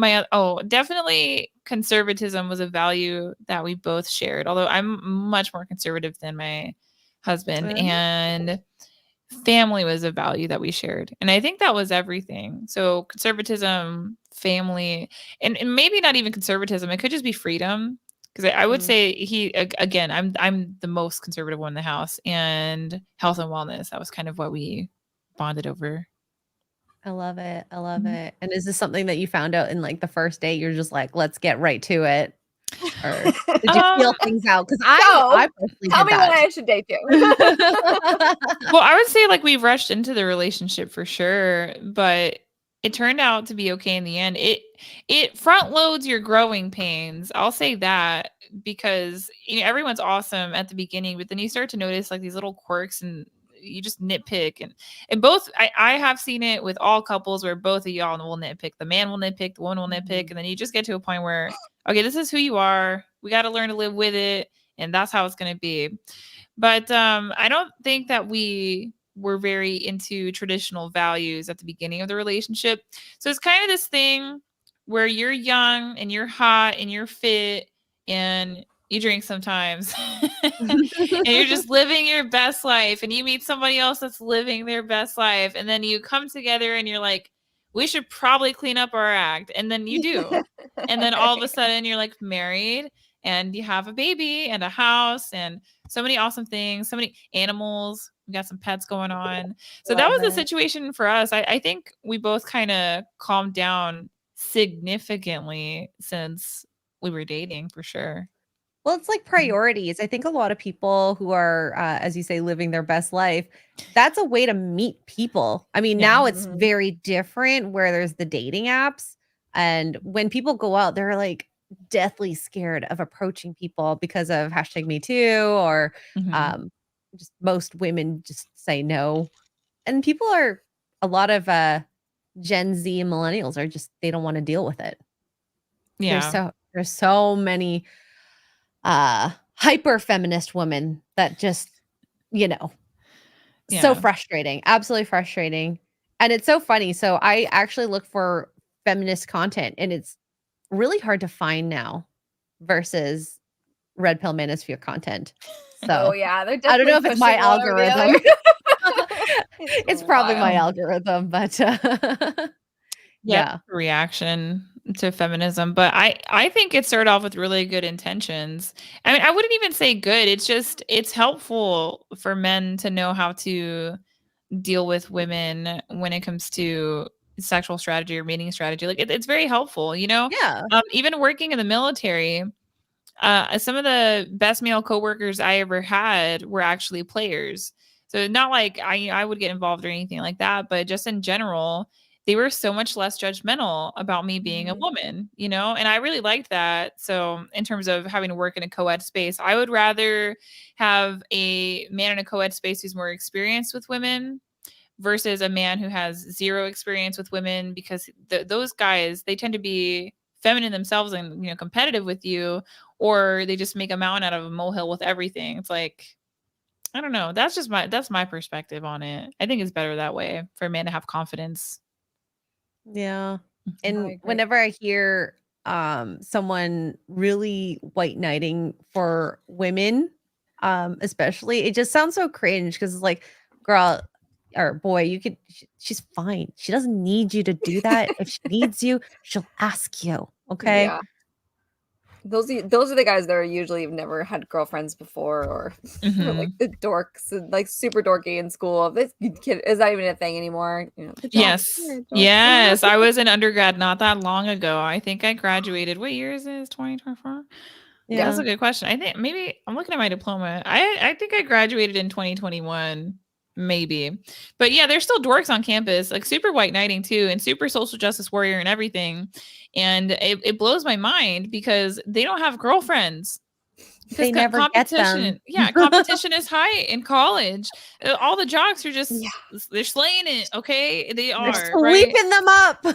definitely conservatism was a value that we both shared, although I'm much more conservative than my husband. And family was a value that we shared. And I think that was everything. So conservatism, family, and maybe not even conservatism. It could just be freedom. Because I would say I'm the most conservative one in the house, and health and wellness. That was kind of what we bonded over. I love it. I love it. And is this something that you found out in like the first date? You're just like, let's get right to it. Or did you feel things out? Because I personally tell did me that. when I should date you. Well, I would say like we rushed into the relationship for sure, but it turned out to be okay in the end. It front loads your growing pains. I'll say that because everyone's awesome at the beginning, but then you start to notice like these little quirks and you just nitpick and both I have seen it with all couples where both of y'all will nitpick. The man will nitpick, the woman will nitpick, and then you just get to a point where, okay, this is who you are. We got to learn to live with it, and that's how it's going to be. But I don't think that we were very into traditional values at the beginning of the relationship. So it's kind of this thing where you're young and you're hot and you're fit and you drink sometimes and you're just living your best life, and you meet somebody else that's living their best life, and then you come together and you're like, we should probably clean up our act, and then you do. And then all of a sudden you're like married, and you have a baby and a house and so many awesome things, so many animals. We got some pets going on. So that was the situation for us. I think we both kind of calmed down significantly since we were dating, for sure. Well, it's like priorities. I think a lot of people who are, as you say, living their best life, that's a way to meet people. I mean, now it's very different where there's the dating apps. And when people go out, they're like deathly scared of approaching people because of #MeToo or just most women just say no. And people are, a lot of Gen Z and millennials are just, they don't want to deal with it. Yeah. There's so many hyper feminist women that just, so frustrating, absolutely frustrating. And it's so funny. So I actually look for feminist content and it's really hard to find now versus Red Pill Manosphere content. So they're I don't know if it's my algorithm. It's probably my algorithm, but yeah. Reaction to feminism, but I think it started off with really good intentions. I mean, I wouldn't even say good. It's helpful for men to know how to deal with women when it comes to sexual strategy or mating strategy. Like it's very helpful, Yeah. Even working in the military, some of the best male coworkers I ever had were actually players. So not like I would get involved or anything like that, but just in general, they were so much less judgmental about me being a woman, and I really liked that. So in terms of having to work in a co-ed space, I would rather have a man in a co-ed space who's more experienced with women versus a man who has zero experience with women, because those guys, they tend to be feminine themselves and competitive with you, or they just make a mountain out of a molehill with everything. It's like, I don't know. That's my perspective on it. I think it's better that way for a man to have confidence. Yeah. And whenever I hear someone really white knighting for women, especially, it just sounds so cringe because it's like, girl or boy, she's fine. She doesn't need you to do that. If she needs you, she'll ask you. Okay. Yeah. Those are the guys that are usually have never had girlfriends before, or like the dorks, and like super dorky in school. This kid is not even a thing anymore. Yes. Yes. I was an undergrad not that long ago. I think I graduated. What year is this? 2024? Yeah, that's a good question. I think maybe I'm looking at my diploma. I think I graduated in 2021. Maybe. But yeah, there's still dorks on campus, like super white knighting too, and super social justice warrior and everything. And it blows my mind because they don't have girlfriends. They never get them. Yeah, competition is high in college. All the jocks are just they're slaying it. Okay, they are sweeping them up.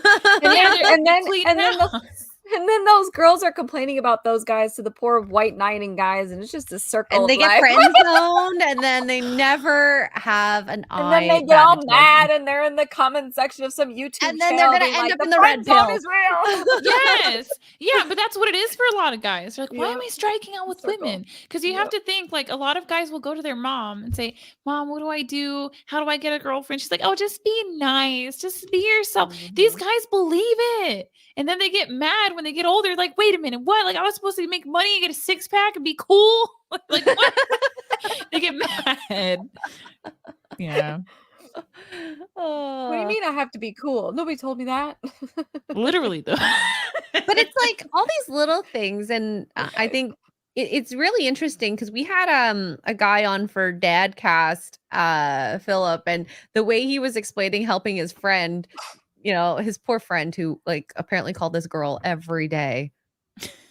And then those girls are complaining about those guys to the poor white knighting guys, and it's just a circle. And they get friend zoned, and then they never have an eye. And then they get all mad, and they're in the comment section of some YouTube and then they're gonna end up in the red pill. Is real. Yes, yeah, but that's what it is for a lot of guys. They're like, why am I striking out with women? Because you have to think, like, a lot of guys will go to their mom and say, "Mom, what do I do? How do I get a girlfriend?" She's like, "Oh, just be nice, just be yourself." These guys believe it. And then they get mad when they get older. Like, wait a minute, what? Like, I was supposed to make money and get a 6-pack and be cool? Like, what? They get mad. Yeah. What do you mean I have to be cool? Nobody told me that. Literally, though. But it's like all these little things. And I think it's really interesting because we had a guy on for Dadcast, Philip, and the way he was explaining helping his friend, his poor friend who like apparently called this girl every day,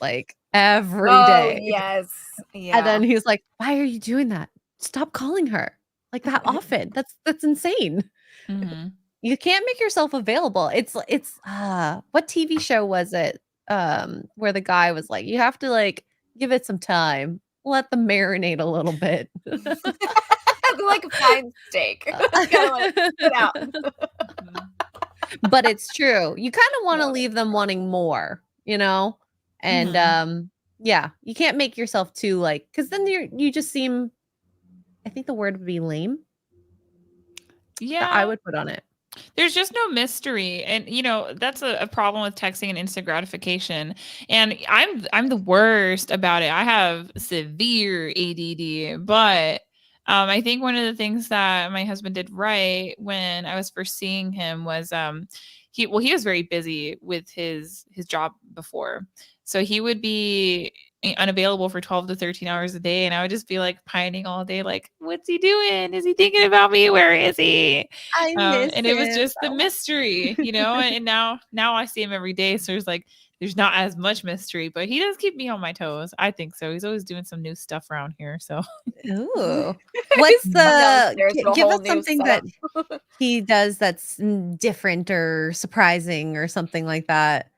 like every day. Yes. Yeah. And then he was like, why are you doing that? Stop calling her like that often. That's insane. Mm-hmm. You can't make yourself available. It's what TV show was it? Where the guy was like, you have to like give it some time, let them marinate a little bit. Like a fine steak. Gotta let it sit out. But it's true. You kind of want to leave them wanting more, and yeah, you can't make yourself too like, because then you just seem, I think the word would be lame. Yeah, that I would put on it. There's just no mystery. And that's a problem with texting and instant gratification. And I'm the worst about it. I have severe ADD, but I think one of the things that my husband did right when I was first seeing him was he was very busy with his job before. So he would be unavailable for 12 to 13 hours a day, and I would just be like pining all day, like, what's he doing? Is he thinking about me? Where is he? I miss And it was him. just the mystery, and now I see him every day, so there's not as much mystery, but he does keep me on my toes. I think so. He's always doing some new stuff around here. So Ooh. What's Downstairs to a give whole us new something setup. that he does that's different or surprising or something like that?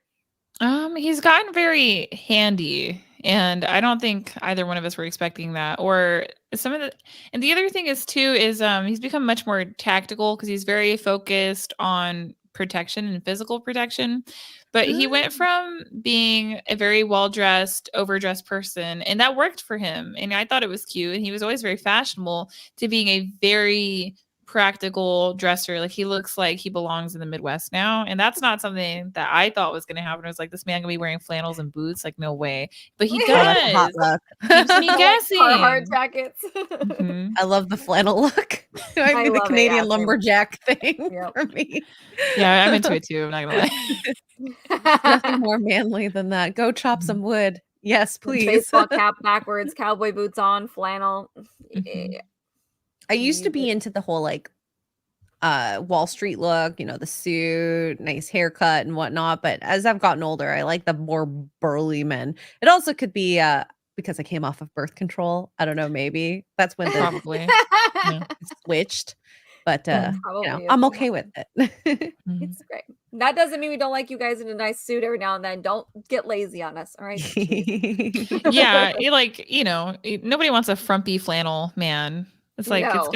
He's gotten very handy, and I don't think either one of us were expecting that. Or and the other thing is too is he's become much more tactical because he's very focused on protection and physical protection. But he went from being a very well-dressed, overdressed person, and that worked for him. And I thought it was cute, and he was always very fashionable, to being a very practical dresser. Like, he looks like he belongs in the Midwest now, and that's not something that I thought was going to happen. I was like, this man gonna be wearing flannels and boots? Like, no way. But he Oh, that's a hot does. look. Keeps me guessing. Hard jackets. Mhm. I love the flannel look. It might I be the love it, Canadian yeah, same. lumberjack thing Yep. for me. Yeah, I'm into it too. I'm not gonna lie. Nothing more manly than that. Go chop some wood. Yes, please. Baseball cap backwards, cowboy boots on, flannel. Yeah. I used to be into the whole like Wall Street look, the suit, nice haircut and whatnot. But as I've gotten older, I like the more burly men. It also could be because I came off of birth control. I don't know, maybe that's when the Probably. Yeah. it switched. But Probably I'm is. okay with it. Mhm. It's great. That doesn't mean we don't like you guys in a nice suit every now and then. Don't get lazy on us, all right? Jeez. Yeah, nobody wants a frumpy flannel man. It's like No. it's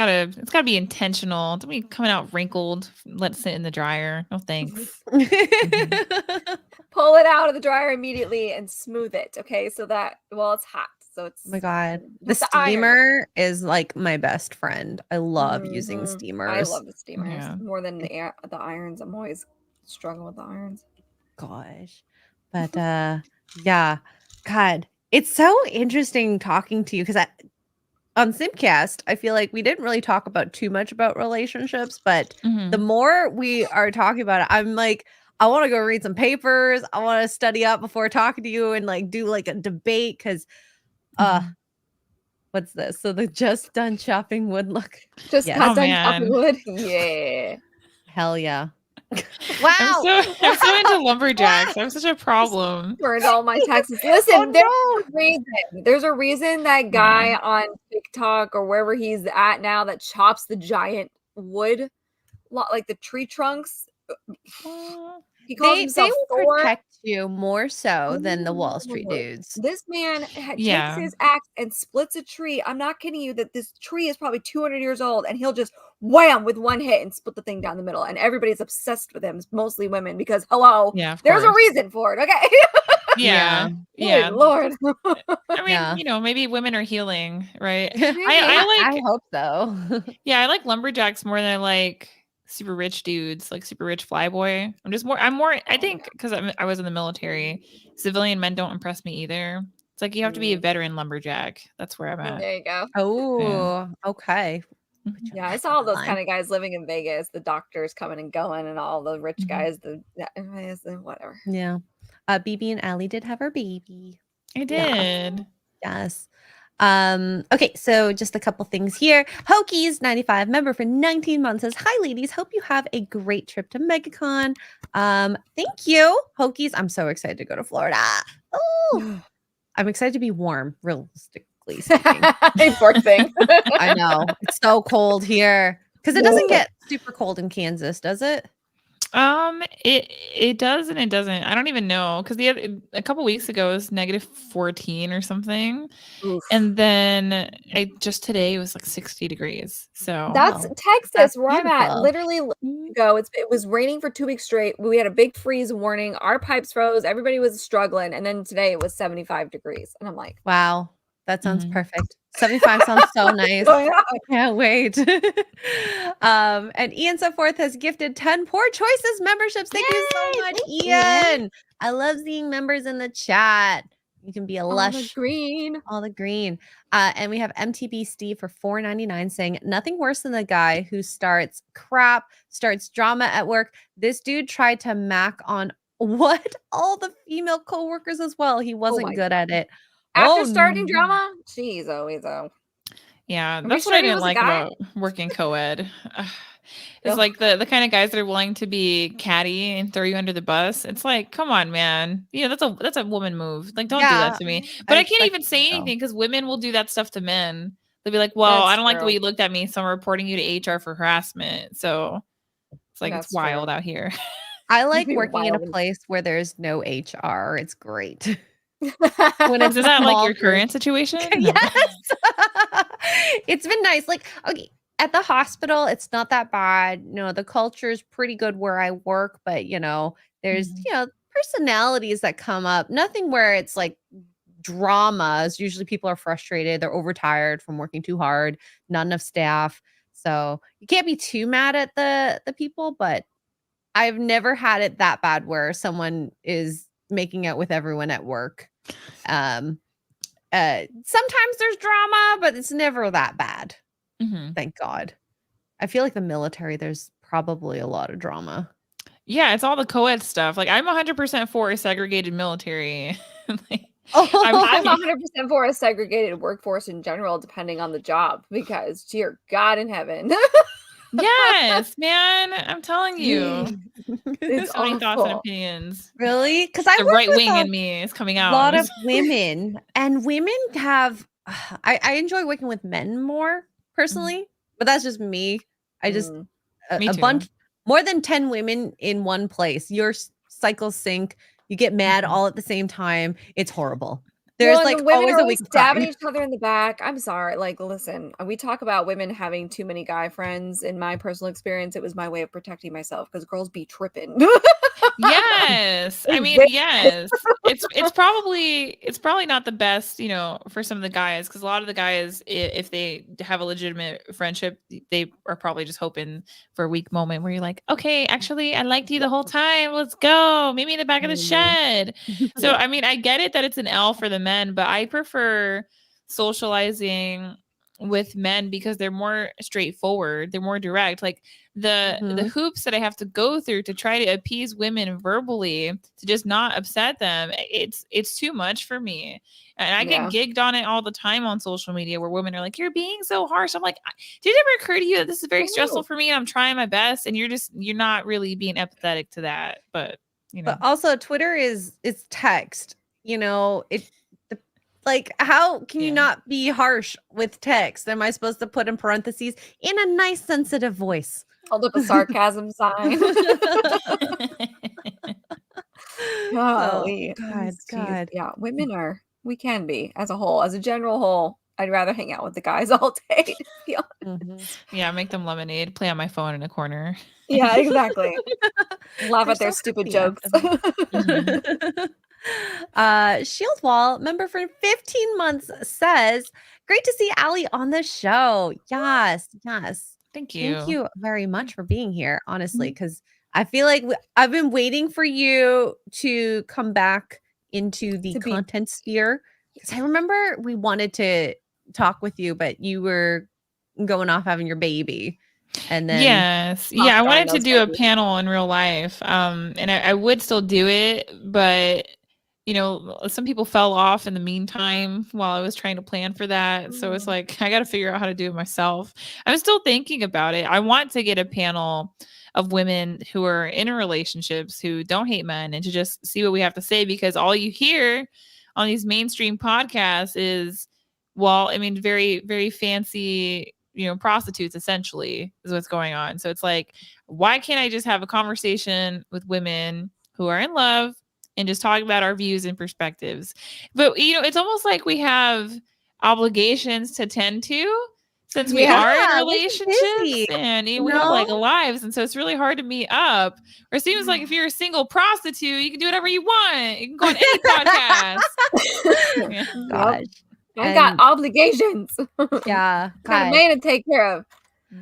gotta be intentional. Don't be coming out wrinkled. Let it sit in the dryer. No thanks. Pull it out of the dryer immediately and smooth it, okay? So that, well, it's hot. So it's Oh my God. The with iron. steamer is like my best friend. I love using Mhm. steamers. I love the steamers Yeah. more than the irons. I'm always struggling with the irons. Gosh. But yeah. God, it's so interesting talking to you because on Simcast, I feel like we didn't really talk about too much about relationships, but the more we are talking about it, I'm like, I want to go read some papers. I want to study up before talking to you and like do like a debate because what's this? So the just done chopping wood look. Just Yes. cut Oh, done man. chopping wood. Yeah. Hell yeah. Wow. I'm so into lumberjacks. I'm such a problem. Burned all my taxes. Listen, there's a reason that guy on TikTok or wherever he's at now that chops the giant wood, like the tree trunks. He calls They himself will Thor. protect you more so than the Wall Street dudes. This man Yeah. takes his axe and splits a tree. I'm not kidding you that this tree is probably 200 years old, and he'll just wham with one hit and split the thing down the middle. And everybody's obsessed with him, mostly women, because hello, Yeah, of there's a course. reason for it. Okay. Yeah. Good Yeah. Lord. I mean, maybe women are healing, right? I hope so. Yeah, I like lumberjacks more than I like super rich dudes, like super rich flyboy. I think because I was in the military, civilian men don't impress me either. It's like you have to be a veteran lumberjack. That's where I'm at. There you go. Oh, okay. Yeah, I saw all those kind of guys living in Vegas, the doctors coming and going, and all the rich guys, whatever. Yeah. BB and Aly did have her baby. I did. Yes. Okay, so just a couple things here. Hokies95 member for 19 months says, "Hi ladies, hope you have a great trip to MegaCon." Thank you, Hokies. I'm so excited to go to Florida. Oh, I'm excited to be warm, realistically speaking. Poor thing. I know. It's so cold here. Because it doesn't get super cold in Kansas, does it? It does and it doesn't. I don't even know because a couple weeks ago it was -14 or something, Oof. and then just today it was like 60 degrees. So that's Texas, that's where I'm at. beautiful. Literally, it was raining for 2 weeks straight. We had a big freeze warning. Our pipes froze. Everybody was struggling, and then today it was 75 degrees, and I'm like, wow. That sounds Mhm. perfect. 75 sounds so nice. Oh, yeah. I can't wait. And Ian Seforth has gifted 10 Poor Choices memberships. Thank you so much, thanks, Ian. I love seeing members in the chat. You can be a All the lush. green. All the green. And we have MTBSteve for $4.99 saying, nothing worse than the guy who starts drama at work. This dude tried to mac on all the female coworkers as well. He wasn't good at it. After starting no. drama? Jeez, always though. Yeah, Are we that's what sure I he didn't was a like guy? about working co-ed. It's Ugh. like the kind of guys that are willing to be catty and throw you under the bus. It's like, come on, man. You know, that's a woman move. Like, don't do that to me. But I can't even say anything because women will do that stuff to men. They'll be like, well, I don't like the way you looked at me, so I'm reporting you to HR for harassment. So it's like, it's wild out here. I like working in a place where there's no HR. It's great. When is that like your current situation? Yes. It's been nice. Like, okay, at the hospital, it's not that bad. The culture is pretty good where I work, but there's personalities that come up. Nothing where it's like dramas. Usually people are frustrated, they're overtired from working too hard, not enough staff. So you can't be too mad at the people, but I've never had it that bad where someone is making out with everyone at work. Sometimes there's drama, but it's never that bad. Thank God. I feel like the military, there's probably a lot of drama. Yeah, it's all the co-ed stuff. Like, I'm 100% for a segregated military. I'm 100% for a segregated workforce in general, depending on the job, because dear God in heaven. Yes, man. I'm telling you. It's so many thoughts and awful. opinions. Really? Because I the work right with wing in me is coming out. A lot of women, and women have. I enjoy working with men more personally, but that's just me. I just a bunch more than 10 women in one place. Your cycles sync. You get mad all at the same time. It's horrible. There's like the women always are a week stabbing each other in the back. I'm sorry. Like, listen, we talk about women having too many guy friends. In my personal experience, it was my way of protecting myself because girls be tripping. Yes. I mean, yes. It's probably not the best, for some of the guys, because a lot of the guys, if they have a legitimate friendship, they are probably just hoping for a weak moment where you're like, okay, actually, I liked you the whole time. Let's go. Meet me in the back of the shed. So, I mean, I get it that it's an L for the men, but I prefer socializing with men because they're more straightforward, they're more direct. Like the hoops that I have to go through to try to appease women verbally to just not upset them, it's too much for me. And I get gigged on it all the time on social media where women are like, you're being so harsh. I'm like, did it ever occur to you that this is very stressful for me and I'm trying my best and you're not really being empathetic to that? But But also Twitter it's text, like, how can you not be harsh with text? Am I supposed to put in parentheses in a nice, sensitive voice? Hold up a sarcasm sign. Oh, God. Yeah, women we can be, as a general whole. I'd rather hang out with the guys all day, to be honest. Yeah, make them lemonade, play on my phone in a corner. Yeah, exactly. Laugh at their stupid jokes. Shield Wall, member for 15 months, says, great to see Aly on the show. Yes. Thank you. Thank you very much for being here, honestly, because I feel like I've been waiting for you to come back into the content sphere. Because I remember we wanted to talk with you, but you were going off having your baby. And then I wanted to do a panel in real life. And I would still do it, but some people fell off in the meantime while I was trying to plan for that. So it's like, I got to figure out how to do it myself. I'm still thinking about it. I want to get a panel of women who are in relationships who don't hate men and to just see what we have to say, because all you hear on these mainstream podcasts is, very, very fancy, prostitutes essentially is what's going on. So it's like, why can't I just have a conversation with women who are in love and just talk about our views and perspectives? But, it's almost like we have obligations to tend to since we are in relationships and we have like lives. And so it's really hard to meet up. Or it seems like if you're a single prostitute, you can do whatever you want. You can go on any podcast. Gosh. I got obligations. Yeah, Got a man to take care of.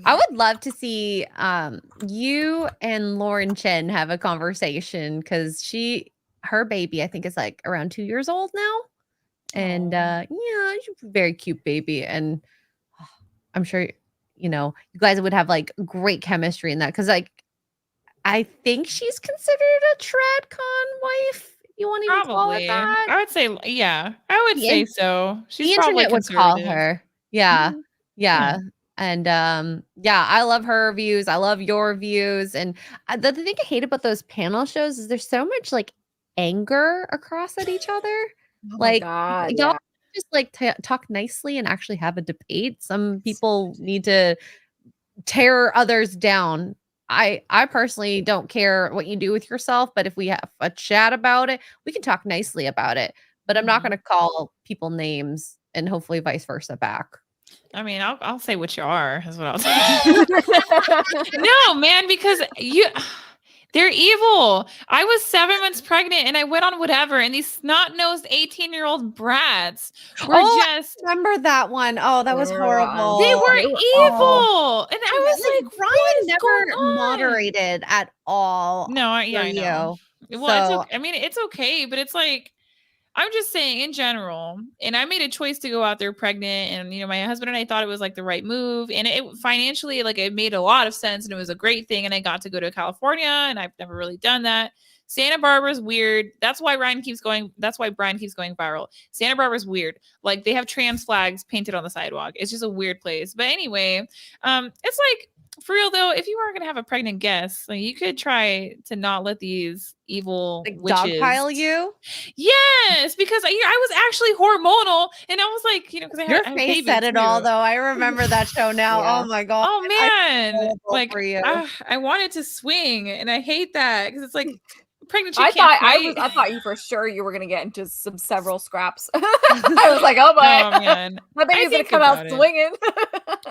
I would love to see you and Lauren Chen have a conversation because her baby I think is like around 2 years old now, and yeah, she's a very cute baby, and I'm sure you guys would have like great chemistry in that because like I think she's considered a tradcon wife. If you want to even call it Probably. that. I would say, yeah, I would say so. She's The probably internet would call conservative. her. Yeah. Mhm. Yeah. And yeah, I love her views. I love your views. And the thing I hate about those panel shows is there's so much like anger across at each other. Oh my Like God, y'all yeah. just like talk nicely and actually have a debate. Some people need to tear others down. I personally don't care what you do with yourself, but if we have a chat about it, we can talk nicely about it. But I'm not going to call people names, and hopefully vice versa back. I mean, I'll say what you are, is what I'll say. No, man, because they're evil. I was 7 months pregnant and I went on whatever, and these snot-nosed 18-year-old brats were just remember that one. Oh, that was horrible. They were evil. And I was like, Ryan never moderated at all. No, yeah, I know. Well, So, I mean, it's okay, but it's like, I'm just saying in general, and I made a choice to go out there pregnant, and my husband and I thought it was like the right move, and it financially, like, it made a lot of sense, and it was a great thing, and I got to go to California, and I've never really done that. Santa Barbara's weird. That's why Brian keeps going viral. Santa Barbara's weird. Like, they have trans flags painted on the sidewalk. It's just a weird place. But anyway, it's like, for real though, if you are gonna have a pregnant guest, like, you could try to not let these evil witches dogpile you. Yes, because I was actually hormonal, and I was like, because I Your had face said it all, though. I remember that show now. Yeah. Oh my god. Oh man, like for you. I wanted to swing, and I hate that because it's like pregnant. I thought you for sure you were gonna get into several scraps. I was like, oh boy, man, my baby's gonna come out swinging.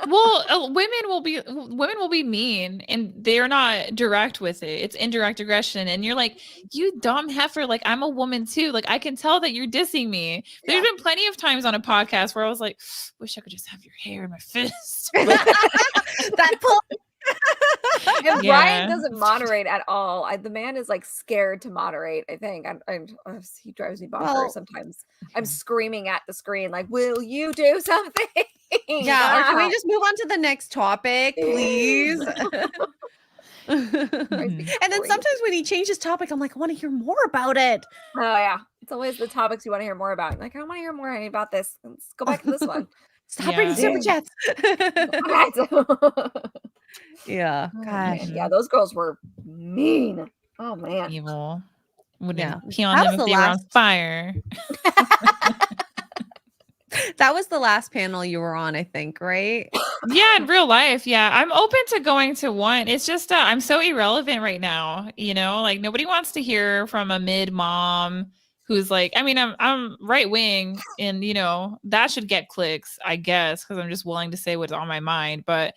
Well, women will be mean, and they're not direct with it. It's indirect aggression, and you're like, you dumb heifer. Like, I'm a woman too. Like, I can tell that you're dissing me. There's been plenty of times on a podcast where I was like, wish I could just have your hair in my fist. That pull. And Brian doesn't moderate at all. The man is like scared to moderate. I think he drives me bonkers sometimes. I'm screaming at the screen like, "Will you do something?" Yeah, or can we just move on to the next topic, please? And then sometimes when he changes topic, I'm like, I want to hear more about it. Oh yeah, it's always the topics you want to hear more about. Like, I want to hear more about this. Let's go back to this one. Stop reading super chats. Yeah, gosh. Yeah, those girls were mean. Oh man, evil. Wouldn't pee on them if they were on fire. That was the last panel you were on, I think, right? Yeah, in real life. Yeah, I'm open to going to one. It's just I'm so irrelevant right now. Like, nobody wants to hear from a mid mom who's like, I mean, I'm right wing, and that should get clicks, I guess, because I'm just willing to say what's on my mind. But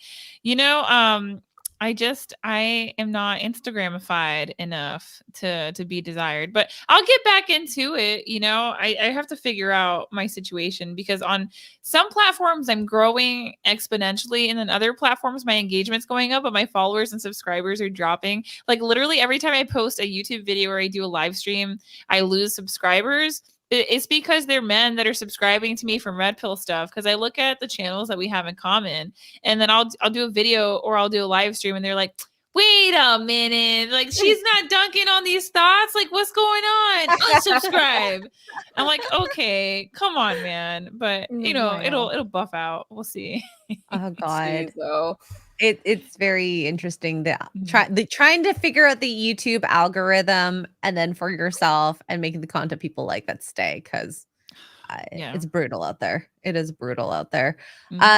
I am not Instagramified enough to be desired, but I'll get back into it. I have to figure out my situation, because on some platforms I'm growing exponentially, and then other platforms my engagement's going up, but my followers and subscribers are dropping. Like, literally every time I post a YouTube video or I do a live stream, I lose subscribers. It's because they're men that are subscribing to me from Red Pill stuff, because I look at the channels that we have in common, and then I'll do a video or I'll do a live stream, and they're like, wait a minute, like, she's not dunking on these thoughts, like, what's going on? Unsubscribe. I'm like, okay, come on, man. But it'll buff out. We'll see. Oh god. So it's very interesting that trying to figure out the YouTube algorithm, and then for yourself, and making the content people like that stay, because it's brutal out there. It is brutal out there.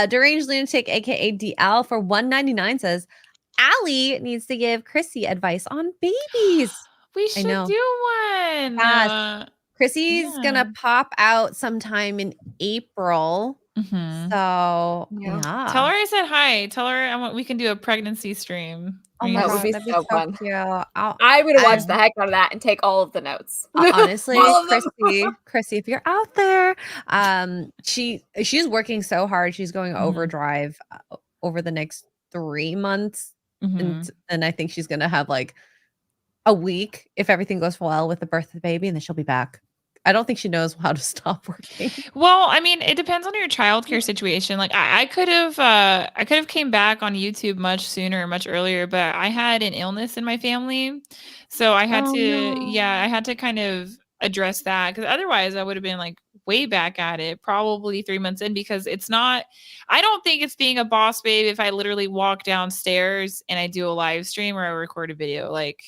Deranged Lunatic, aka DL, for $1.99 says, Aly needs to give Chrissy advice on babies. We should do one. Chrissy's gonna pop out sometime in April. Mhm. So Yeah. Tell her yeah. I said hi. Tell her we can do a pregnancy stream. Oh We my can That would just- god, be that'd be so so fun. cute. I'm gonna watch I- the heck out of that and take all of the notes. honestly, All of them. Chrissy, if you're out there, she's working so hard. She's going overdrive over the next 3 months, Mhm. and I think she's gonna have like a week if everything goes well with the birth of the baby, and then she'll be back. I don't think she knows how to stop working. Well, I mean, it depends on your childcare situation. Like I could have came back on YouTube much sooner, much earlier, but I had an illness in my family. So I had Oh, to, no. yeah, I had to kind of address that because otherwise I would have been like way back at it, probably 3 months in, because I don't think it's being a boss babe if I literally walk downstairs and I do a live stream or I record a video. Like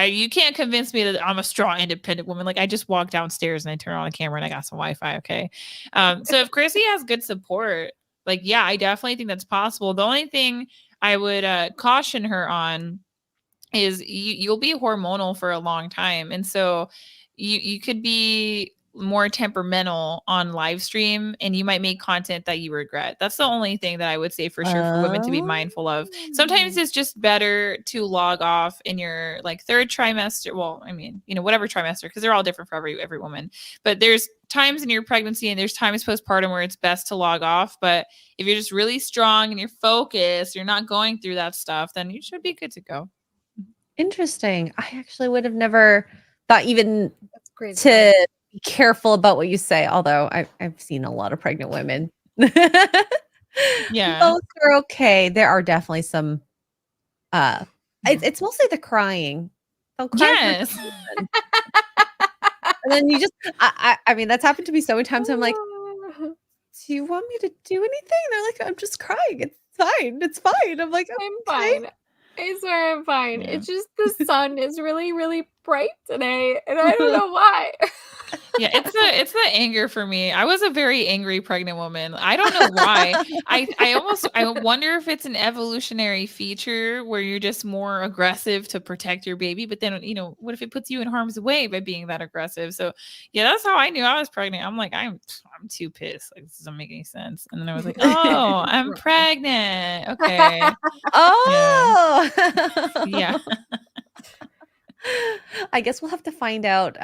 you can't convince me that I'm a strong, independent woman. Like I just walk downstairs and I turn on the camera and I got some Wi-Fi. Okay. So if Chrissy has good support, like, yeah, I definitely think that's possible. The only thing I would caution her on is you'll be hormonal for a long time. And so you could be more temperamental on live stream and you might make content that you regret. That's the only thing that I would say for sure for women to be mindful of. Sometimes it's just better to log off in your like third trimester. Well, I mean, whatever trimester, because they're all different for every woman. But there's times in your pregnancy and there's times postpartum where it's best to log off. But if you're just really strong and you're focused, you're not going through that stuff, then you should be good to go. Interesting. I actually would have never thought even That's crazy. to be careful about what you say, although I've seen a lot of pregnant women. Yeah. Both are okay. There are definitely some it's mostly the crying. They'll cry for Yes. and then you just I mean that's happened to me so many times. I'm like, do you want me to do anything? They're like, I'm just crying. It's fine. It's fine. I'm like, I'm okay. fine. I swear I'm fine. Yeah. It's just the sun is really, really bright today, and I don't know why. Yeah, it's the anger for me. I was a very angry pregnant woman. I don't know why. I wonder if it's an evolutionary feature where you're just more aggressive to protect your baby, but then what if it puts you in harm's way by being that aggressive? So yeah, that's how I knew I was pregnant. I'm like, I'm too pissed. Like this doesn't make any sense. And then I was like, oh, I'm pregnant. Okay. Oh Yeah. I guess we'll have to find out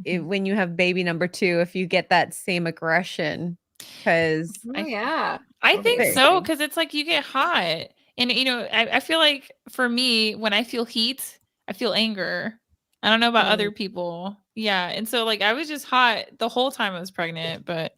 when you have baby number 2 if you get that same aggression. Because Yeah. I think Okay. so, because it's like you get hot. And I feel like for me, when I feel heat, I feel anger. I don't know about other people. Yeah. And so like I was just hot the whole time I was pregnant, but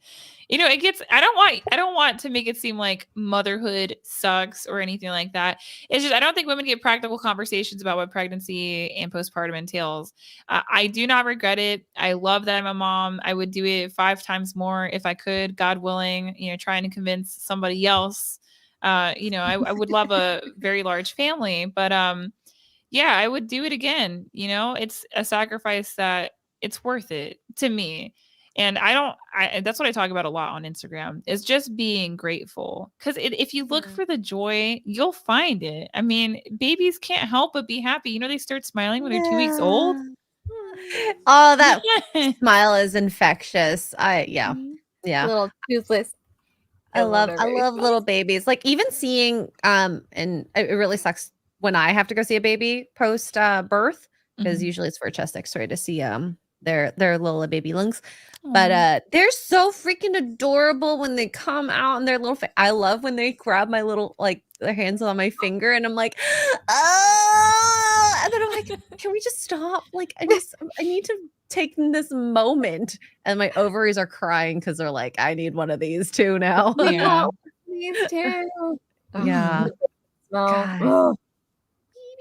it gets I don't want to make it seem like motherhood sucks or anything like that. It's just I don't think women get practical conversations about what pregnancy and postpartum entails. I do not regret it. I love that I'm a mom. I would do it 5 times more if I could, God willing, trying to convince somebody else. I would love a very large family, but yeah, I would do it again. It's a sacrifice that it's worth it to me. And that's what I talk about a lot on Instagram is just being grateful. Because if you look for the joy, you'll find it. I mean, babies can't help but be happy. They start smiling when they're 2 weeks old. Oh, that smile is infectious. Yeah. Little toothless. I love babies. little babies. Like even seeing and it really sucks when I have to go see a baby post birth because Mhm. usually it's for a chest x-ray to see their little baby lungs. But they're so freaking adorable when they come out and their little I love when they grab my little like their hands on my finger and I'm like, oh, and then I'm like, can we just stop? Like I need to take this moment. And my ovaries are crying because they're like, I need one of these too now. Yeah. These two. Yeah. Smell. God. Ugh.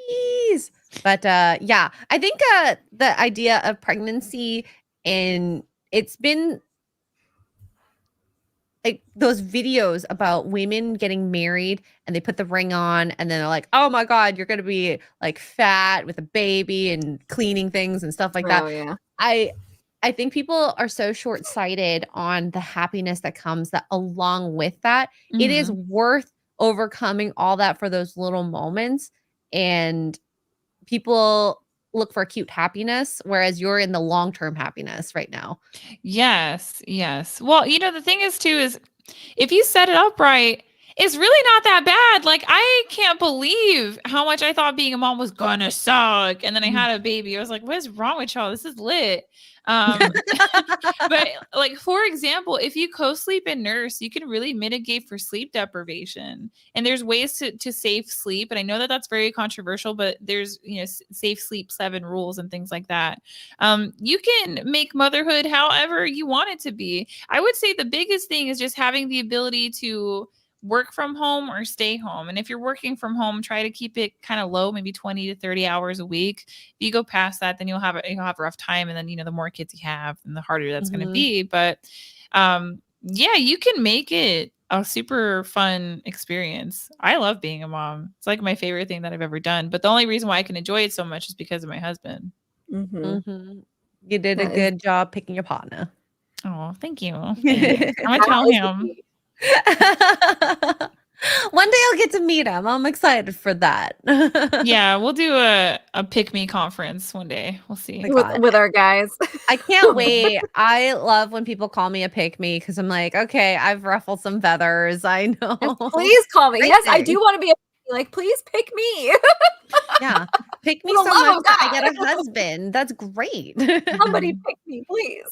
Babies. But yeah, I think the idea of pregnancy and it's been like those videos about women getting married and they put the ring on and then they're like, oh my God, you're gonna be like fat with a baby and cleaning things and stuff like that. Oh yeah. I think people are so short-sighted on the happiness that comes that along with that. It is worth overcoming all that for those little moments. And people look for acute happiness, whereas you're in the long-term happiness right now. Yes. Well, the thing is too is if you set it up right, it's really not that bad. Like, I can't believe how much I thought being a mom was gonna suck. And then I had a baby. I was like, what is wrong with y'all? This is lit. But like, for example, if you co-sleep and nurse, you can really mitigate for sleep deprivation. And there's ways to save sleep. And I know that that's very controversial, but there's, safe sleep 7 rules and things like that. You can make motherhood however you want it to be. I would say the biggest thing is just having the ability to work from home or stay home. And if you're working from home, try to keep it kind of low, maybe 20 to 30 hours a week. If you go past that, then you'll have a rough time. And then, the more kids you have, and the harder that's going to be. But yeah, you can make it a super fun experience. I love being a mom. It's like my favorite thing that I've ever done. But the only reason why I can enjoy it so much is because of my husband. You did a good job picking your partner. Oh, thank you. Thanks. I'm going to tell him. One day I'll get to meet him. I'm excited for that. Yeah, we'll do a pick me conference one day. We'll see. With our guys. I can't wait. I love when people call me a pick me because I'm like, okay, I've ruffled some feathers. I know. Please call me. Yes, I do want to be like, please pick me. Yeah, pick me so much that I get a husband. That's great. Somebody pick me, please.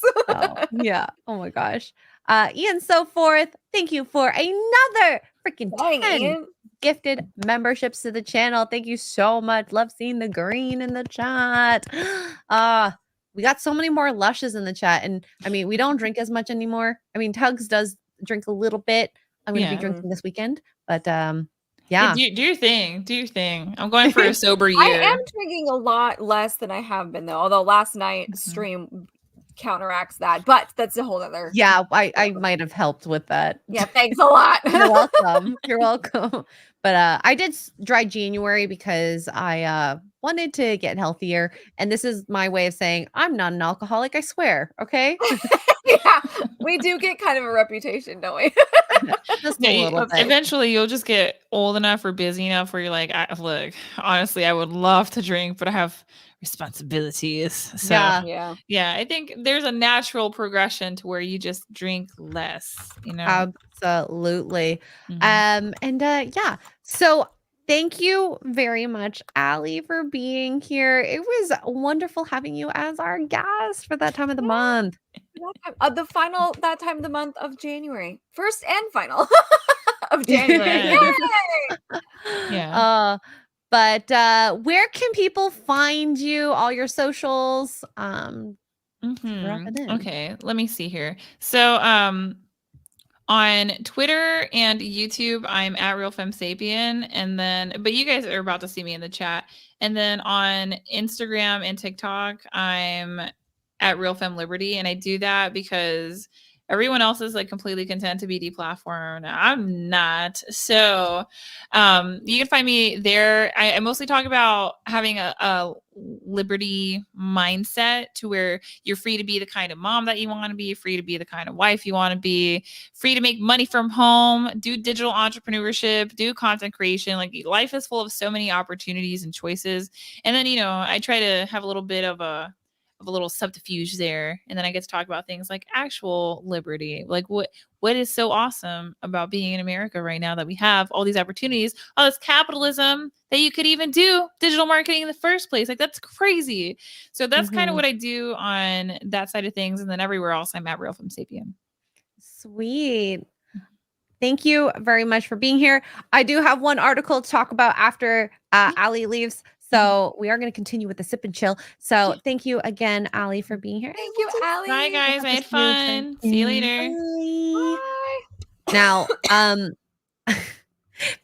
Yeah. Oh my gosh. Ian So Forth, thank you for another freaking 10 gifted memberships to the channel. Thank you so much. Love seeing the green in the chat. We got so many more lushes in the chat. And I mean, we don't drink as much anymore. I mean, Tugs does drink a little bit. I'm going to be drinking this weekend, but yeah. Do your thing. Do your thing. I'm going for a sober year. I am drinking a lot less than I have been, though. Although last night's stream counteracts that, but that's a whole other. Yeah, I might have helped with that. Yeah, thanks a lot. You're welcome. You're welcome. But I did dry January because I wanted to get healthier, and this is my way of saying I'm not an alcoholic. I swear. Okay. Yeah, we do get kind of a reputation, don't we? Just a little bit. Eventually, you'll just get old enough or busy enough where you're like, look, honestly, I would love to drink, but I have responsibilities. So yeah, I think there's a natural progression to where you just drink less. Absolutely. And yeah. So thank you very much, Aly, for being here. It was wonderful having you as our guest for that time of the month. That time of the month of January. First and final of January. Yeah. But where can people find you? All your socials. Okay, let me see here. So on Twitter and YouTube, I'm at RealFemSapien, but you guys are about to see me in the chat. And then on Instagram and TikTok, I'm at RealFemLiberty, and I do that because everyone else is like completely content to be deplatformed. I'm not. So you can find me there. I mostly talk about having a liberty mindset to where you're free to be the kind of mom that you want to be, free to be the kind of wife you want to be, free to make money from home, do digital entrepreneurship, do content creation. Like, life is full of so many opportunities and choices. And then, I try to have a little bit of a little subterfuge there, and then I get to talk about things like actual liberty, like what is so awesome about being in America right now, that we have all these opportunities, all this capitalism, that you could even do digital marketing in the first place. Like, that's crazy. So that's kind of what I do on that side of things, and then everywhere else I'm at RealFemSapien. Sweet. Thank you very much for being here. I do have one article to talk about after Aly leaves. So we are going to continue with the sip and chill. So thank you again, Aly, for being here. Thank you, Aly. Bye, guys. I had fun. See you later. Bye. Now,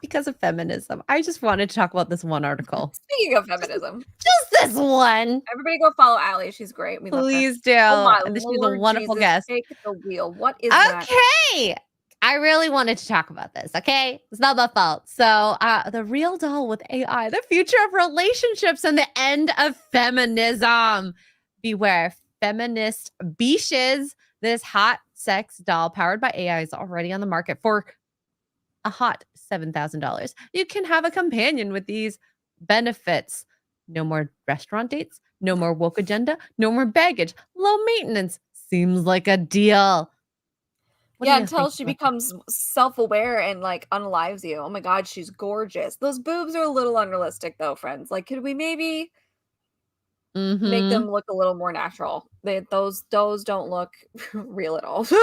because of feminism, I just wanted to talk about this one article. Speaking of feminism, just this one. Everybody go follow Aly. She's great. We love her. Please do. Oh, she's a wonderful guest. Take the wheel. What is that? Okay. I really wanted to talk about this, okay? It's not my fault. So the real doll with AI, the future of relationships and the end of feminism. Beware, feminist beaches. This hot sex doll powered by AI is already on the market for a hot $7,000. You can have a companion with these benefits. No more restaurant dates, no more woke agenda, no more baggage, low maintenance. Seems like a deal. What do Yeah, you until think she about that? becomes self-aware and like unalives you. Oh my god, she's gorgeous. Those boobs are a little unrealistic though, friends. Like, could we maybe make Mhm. them look a little more natural? Those don't look real at all. Those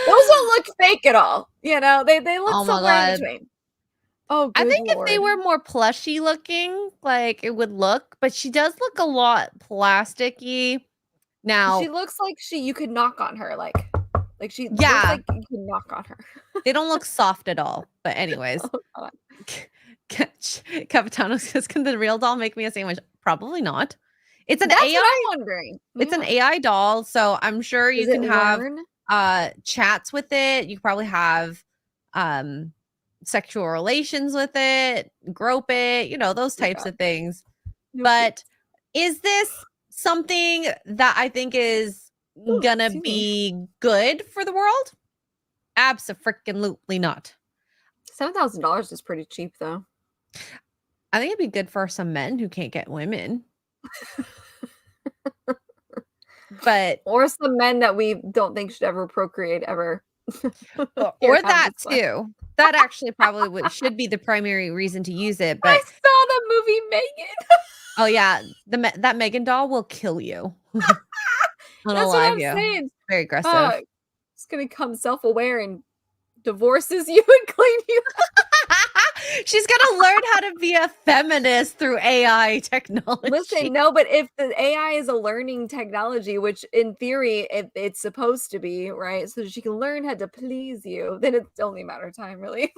don't look fake at all. You know, they look Oh my somewhere in god. between. Oh, I good think if they lord. were more plushy looking, like, it would look, but she does look a lot plasticky. She Now, looks like you could knock on her, like she looks yeah, like you can knock on her. they don't look soft at all. But anyways, Oh god. Capitano says, "Can the real doll make me a sandwich?" Probably not. It's an That's what AI. I'm wondering. It's an Yeah. AI doll, so I'm sure you Does it can have learn? chats with it. You probably have um sexual relations with it, grope it, those Oh my types god. of things. No shit. But is this something that I think is Ooh, gonna excuse me. be good for the world? Abso-freaking-lutely not. $7,000 is pretty cheap though. I think it'd be good for some men who can't get women. But Or some men that we don't think should ever procreate ever. Here, or have that this one. too. That actually probably should be the primary reason to use it. I But saw the movie Megan. oh yeah, that Megan doll will kill you. That's what Unalive I'm you. saying. Very aggressive. It's gonna come self-aware and divorces you and clean you. She's gonna learn how to be a feminist through AI technology. Listen, no, but if the AI is a learning technology, which in theory it's supposed to be, right? So she can learn how to please you, then it's only a matter of time, really.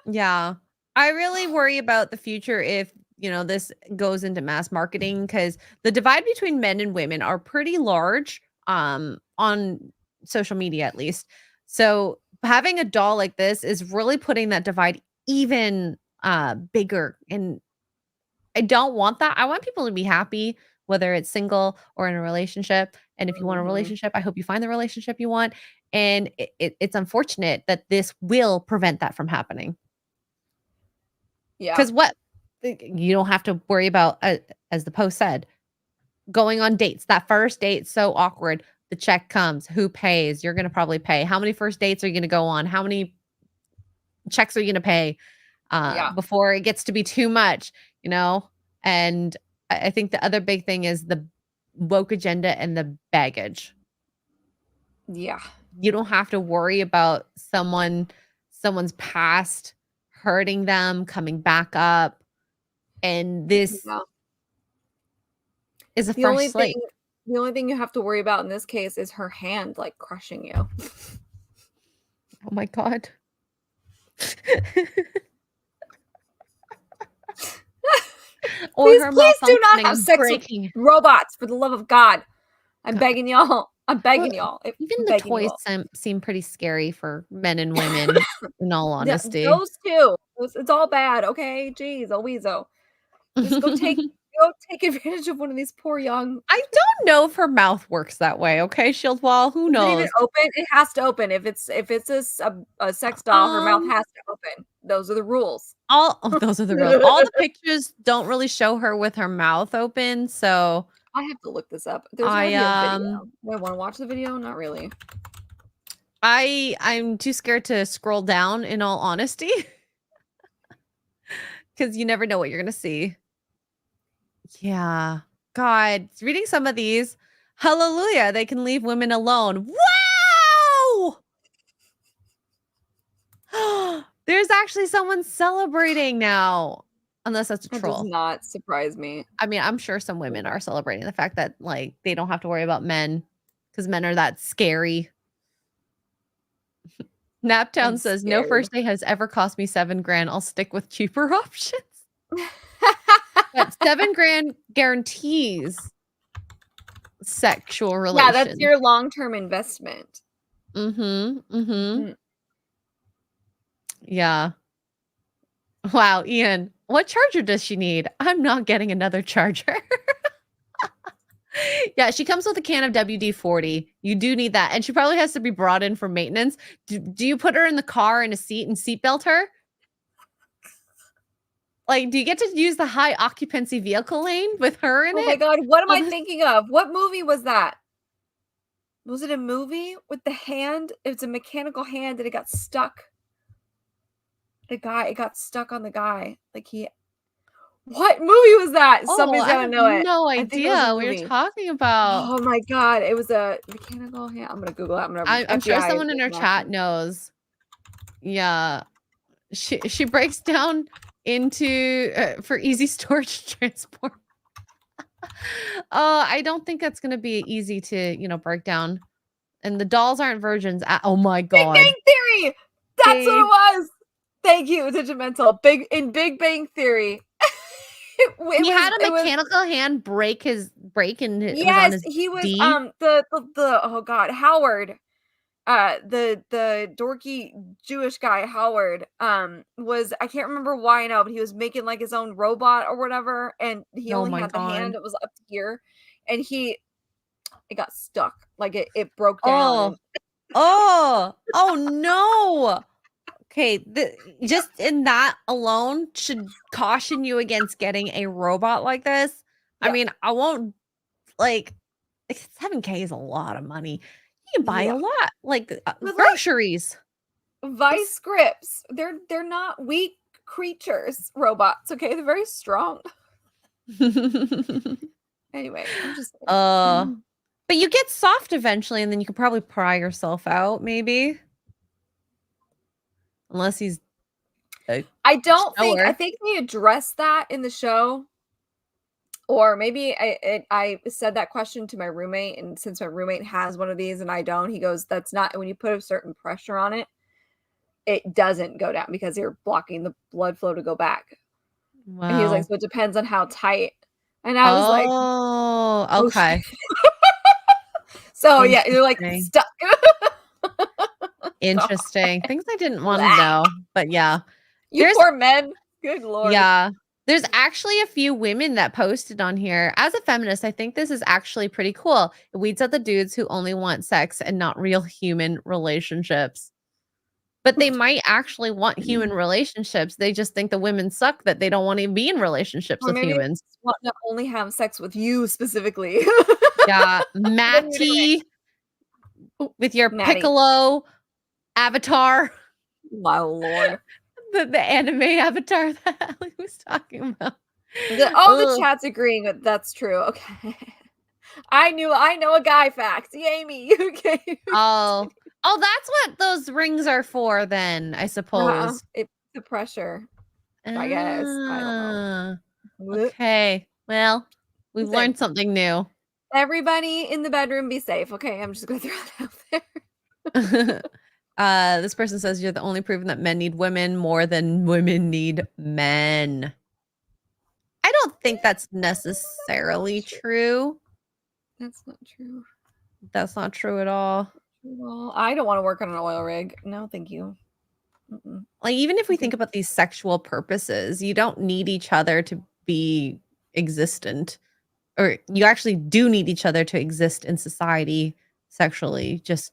Yeah. I really worry about the future if, this goes into mass marketing, because the divide between men and women are pretty large on social media at least. So having a doll like this is really putting that divide even bigger. And I don't want that. I want people to be happy, whether it's single or in a relationship. And if you want a Mhm. relationship, I hope you find the relationship you want. And it's unfortunate that this will prevent that from happening. Yeah. Because you don't have to worry about, as the post said, going on dates. That first date's so awkward. The check comes. Who pays? You're going to probably pay. How many first dates are you going to go on? How many checks are you going to pay Yeah. before it gets to be too much? And I think the other big thing is the woke agenda and the baggage. Yeah. You don't have to worry about someone's past hurting them, coming back up. And this Yeah. is a The fresh only slate. thing you have to worry about in this case is her hand like crushing you. Oh my god. Or Please, her please do not malfunctioning have and sex with breaking. robots, for the love of God. I'm God. begging y'all. I'm begging Well, y'all. even I'm the begging you toys all. seem pretty scary for men and women, in all Yeah, honesty. those two. It's all bad, okay? Jeez, oh weezo. Just go take advantage of one of these poor young. I don't know if her mouth works that way, okay, Shield Wall? Who Is it even knows? open? It has to open. If it's a sex doll, her mouth Um, has to open. Those are the rules. those are the rules. All the pictures don't really show her with her mouth open, so I have to look this up. There's I, gotta be a video. Do I wanna watch the video? Not really. I'm too scared to scroll down, in all honesty, because you never know what you're gonna see. Yeah. God, reading some of these, hallelujah, they can leave women alone. Wow! There's actually someone celebrating now. Unless that's a That does troll. not surprise me. I mean, I'm sure some women are celebrating the fact that, like, they don't have to worry about men because men are that scary. Naptown I'm says, no scared. first date has ever cost me $7,000. I'll stick with cheaper options. But $7,000 guarantees sexual Yeah, relations. that's your long-term investment. Mm-hmm. Yeah. Wow, Ian, what charger does she need? I'm not getting another charger. Yeah, she comes with a can of WD-40. You do need that. And she probably has to be brought in for maintenance. Do you put her in the car in a seat and seatbelt her? Like, do you get to use the high occupancy vehicle lane with her in it? Oh my god, what am Oh, I thinking of? What movie was that? Was it a movie with the hand? It was a mechanical hand and it got stuck. It got stuck on the guy. Like what movie was that? Somebody's I gotta have know it. no I think it was a idea what you're movie. talking about. Oh my god, it was a mechanical hand. I'm gonna Google it. I'm sure someone in our chat knows. Yeah. She breaks down into for easy storage transport. I don't think that's gonna be easy to break down. And the dolls aren't virgins. Oh my god. Big Bang Theory. That's what it was. Thank you, Digimental. Big Bang Theory. He had a mechanical hand break and it was on his he was D. the oh god, Howard. The dorky Jewish guy Howard was, I can't remember why now, but he was making like his own robot or whatever, and he only had the hand, it was up to here, and it got stuck, like it broke down. Oh no. Okay, just in that alone should caution you against getting a robot like this. Yeah. I mean, I won't, like, 7K is a lot of money. You can buy a lot, like groceries. Like, Vice grips. They're not weak creatures, robots. Okay, they're very strong. Anyway, I'm just. But you get soft eventually, and then you can probably pry yourself out, maybe. Unless he's. I think they addressed that in the show. Or maybe I said that question to my roommate, and since my roommate has one of these and I don't, he goes, that's not, when you put a certain pressure on it, it doesn't go down because you're blocking the blood flow to go back. Wow. And he was like, so it depends on how tight. And I was like, oh, okay. So yeah, you're like stuck. Interesting. Things I didn't want to know, but yeah. You poor men. Good Lord. Yeah. There's actually a few women that posted on here. As a feminist, I think this is actually pretty cool. It weeds out the dudes who only want sex and not real human relationships. But they might actually want human relationships. They just think the women suck that they don't want to be in relationships with humans. Want to only have sex with you specifically. Yeah, Matty with your Piccolo avatar. My Lord. The anime avatar that Aly was talking about. The chat's agreeing that that's true. Okay. I know a guy fact. Yay me. Okay. Oh, that's what those rings are for then, I suppose. The pressure. I guess. I don't know. Okay. Well, we've learned something new. Everybody in the bedroom be safe. Okay, I'm just gonna throw that out there. This person says you're the only proof that men need women more than women need men. I don't think that's necessarily true. That's not true. That's not true at all. Well, I don't want to work on an oil rig. No, thank you. Like, even if we think about these sexual purposes, you don't need each other to be existent. Or you actually do need each other to exist in society sexually. Just,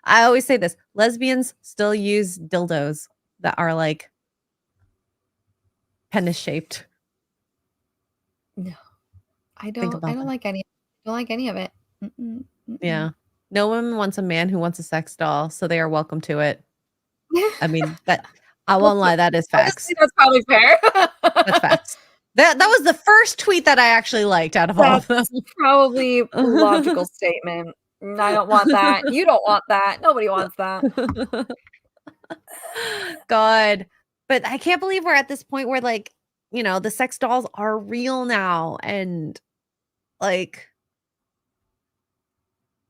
I always say this, lesbians still use dildos that are like penis shaped. No, I don't like any of it. Yeah. No woman wants a man who wants a sex doll, so they are welcome to it. I mean, that I won't lie, that is facts. That's probably fair. That's facts. That was the first tweet that I actually liked out of all of them. Probably a logical statement. I don't want that. You don't want that. Nobody wants that. God. But I can't believe we're at this point where, like, you know, the sex dolls are real now. And, like,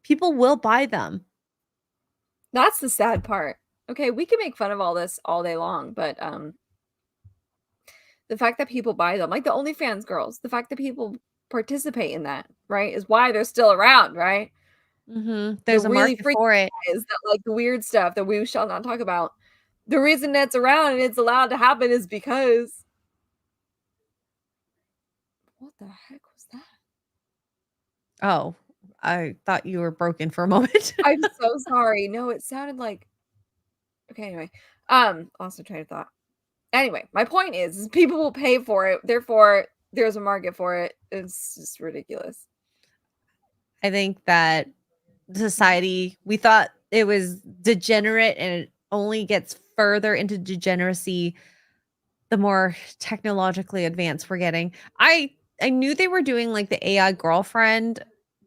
people will buy them. That's the sad part. Okay, we can make fun of all this all day long, but the fact that people buy them, like the OnlyFans girls, the fact that people participate in that, right, is why they're still around, right? There's a market for it. Is that, like, the weird stuff that we shall not talk about? The reason that's around and it's allowed to happen is because. What the heck was that? Oh, I thought you were broken for a moment. I'm so sorry. No, it sounded like. Okay, anyway. Also train of thought. Anyway, my point is people will pay for it. Therefore, there's a market for it. It's just ridiculous. I think that society. We thought it was degenerate, and it only gets further into degeneracy the more technologically advanced we're getting. I knew they were doing like the AI girlfriend,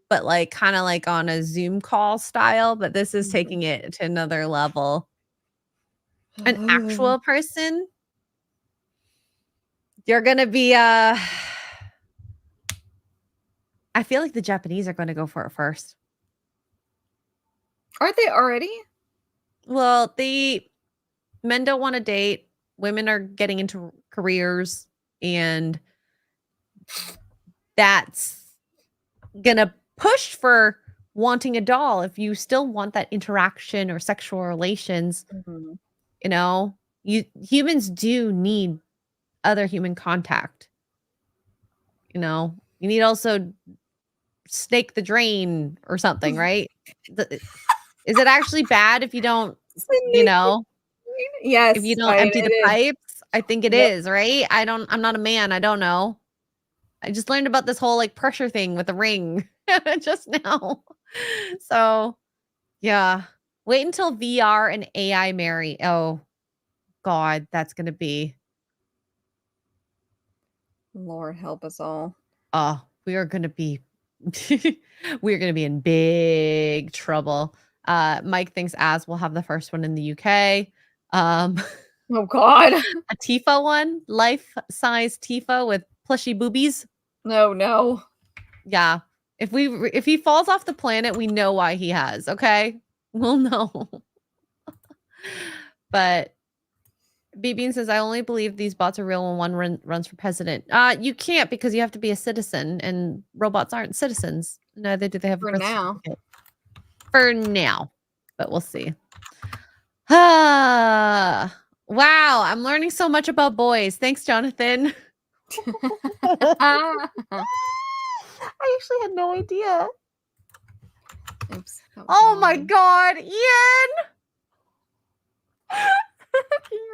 but like kind of like on a Zoom call style, but this is taking it to another level. An actual person, you're gonna be I feel like the Japanese are gonna go for it first. Aren't they already? Well, men don't want to date. Women are getting into careers, and that's gonna push for wanting a doll. If you still want that interaction or sexual relations, you know, humans do need other human contact. You know, you need also snake the drain or something, right? Is it actually bad if you don't, you know? Yes. If you don't empty the pipes? I think it is, right? I'm not a man. I don't know. I just learned about this whole like pressure thing with the ring just now. So, yeah. Wait until VR and AI marry. Oh, God, that's going to be. Lord help us all. Oh, we are going to be. We're going to be in big trouble. Mike thinks Az will have the first one in the UK. Oh God. A Tifa one, life-size Tifa with plushy boobies. No. Yeah. If he falls off the planet, we know why he has, okay? We'll know. But B-Bean says, I only believe these bots are real when one runs for president. You can't, because you have to be a citizen, and robots aren't citizens. Neither do they have a birth certificate. For now. But we'll see. Wow, I'm learning so much about boys. Thanks, Jonathan. I actually had no idea. Oops. Oh my God, Ian!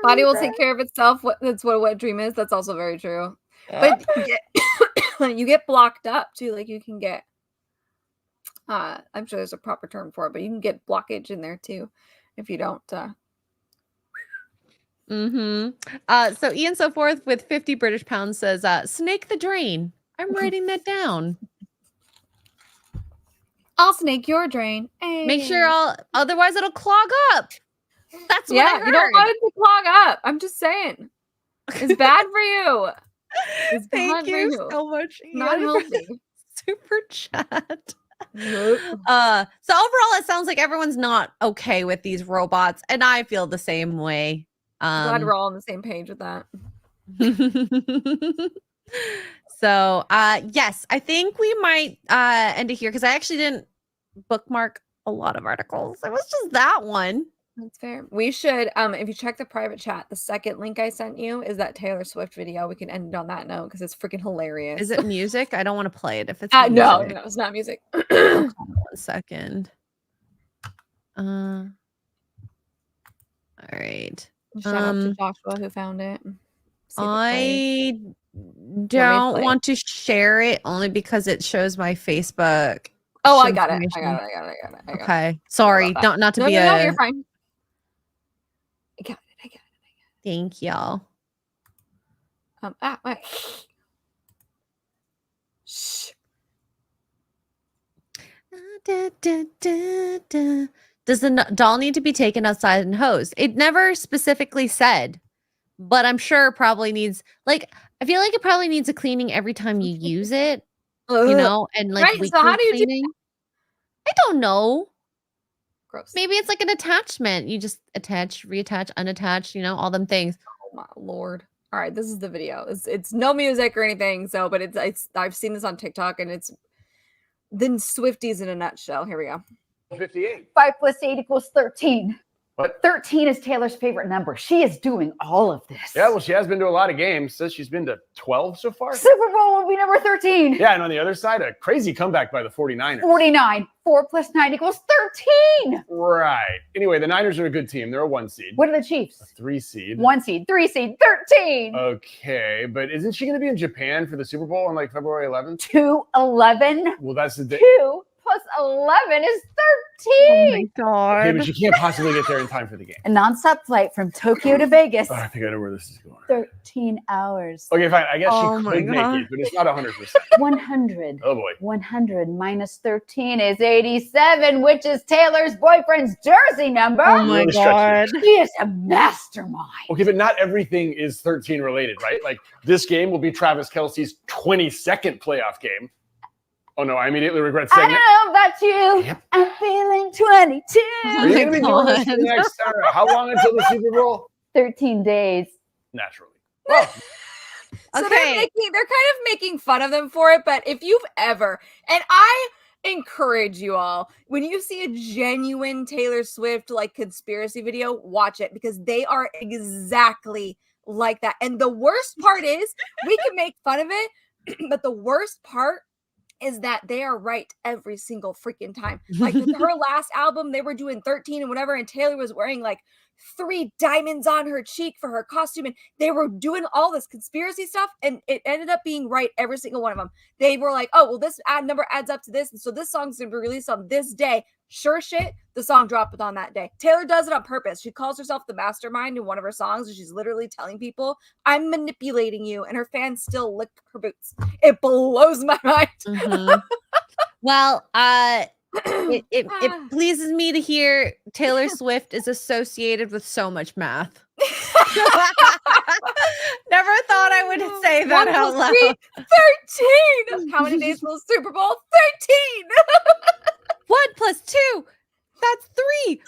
Body will take care of itself. That's what a wet dream is. That's also very true. But you get blocked up too. Like you can get, I'm sure there's a proper term for it, but you can get blockage in there too if you don't. So Ian So Forth with 50 British pounds says, snake the drain. I'm writing that down. I'll snake your drain. Hey. Make sure otherwise it'll clog up. That's what I heard. You don't want it to clog up. I'm just saying. It's bad for you. It's Thank you so much, Ian. Not healthy. Super chat. So overall, it sounds like everyone's not okay with these robots, and I feel the same way. Glad we're all on the same page with that. So yes, I think we might end it here, because I actually didn't bookmark a lot of articles. It was just that one. That's fair. We should, if you check the private chat, the second link I sent you is that Taylor Swift video. We can end it on that note because it's freaking hilarious. Is it music? I don't want to play it if it's no, it's not music. Okay, 1 second. All right. Shout out to Joshua who found it. I don't want to share it only because it shows my Facebook. Oh, I got it. I got it. Okay. Sorry. Not to be No, you're fine. I got it. Thank y'all. Wait. Shh. Does the doll need to be taken outside and hosed? It never specifically said, but I'm sure it probably needs, like, I feel like it probably needs a cleaning every time you use it, you know, and like right. So how do you cleaning. I don't know. Gross. Maybe it's like an attachment. You just attach, reattach, unattach, you know, all them things. Oh my Lord. All right, this is the video. It's no music or anything, so but it's I've seen this on TikTok, and it's the Swifties in a nutshell. Here we go. 58. 5 + 8 = 13. What? 13 is Taylor's favorite number. She is doing all of this. Yeah, well, she has been to a lot of games. Says she's been to 12 so far. Super Bowl will be number 13. Yeah, and on the other side, a crazy comeback by the 49ers. 49. 4 + 9 = 13. Right. Anyway, the Niners are a good team. They're a 1 seed. What are the Chiefs? A 3 seed. 1 seed, 3 seed, 13. Okay, but isn't she going to be in Japan for the Super Bowl on like February 11th? 2-11. Well, that's the day. 2 plus 11 is Oh 13. my Okay, god. but you can't possibly get there in time for the game. A nonstop flight from Tokyo to Vegas. Oh, I think I know where this is going. 13 hours. Okay, fine. I guess Oh she my could make God. it, but it's not 100%. 100. Oh boy. 100 minus 13 is 87, which is Taylor's boyfriend's jersey number. Oh my Really god. stretchy. She is a mastermind. Okay, but not everything is 13 related, right? Like this game will be Travis Kelce's 22nd playoff game. Oh no, I immediately regret I saying don't that. know about you. Yep. I'm feeling 22. Are you going to be doing this for the next, how long until the Super Bowl? 13 days. Naturally. Well, So Okay. they're kind of making fun of them for it, but if you've ever, and I encourage you all, when you see a genuine Taylor Swift like conspiracy video, watch it because they are exactly like that. And the worst part is we can make fun of it, but the worst part is that they are right every single freaking time. Like with her last album, they were doing 13 and whatever, and Taylor was wearing like 3 diamonds on her cheek for her costume, and they were doing all this conspiracy stuff, and it ended up being right every single one of them. They were like, oh, well, this ad number adds up to this, and so this song's gonna be released on this day. Sure shit, the song dropped on that day. Taylor does it on purpose. She calls herself the mastermind in one of her songs, and she's literally telling people, I'm manipulating you, and her fans still lick her boots. It blows my mind. Mhm. Well, it pleases me to hear Taylor Swift is associated with so much math. Never thought I would say that 1 out plus loud. 3, 13. How many days till the Super Bowl? 13. 1 plus 2, that's 3.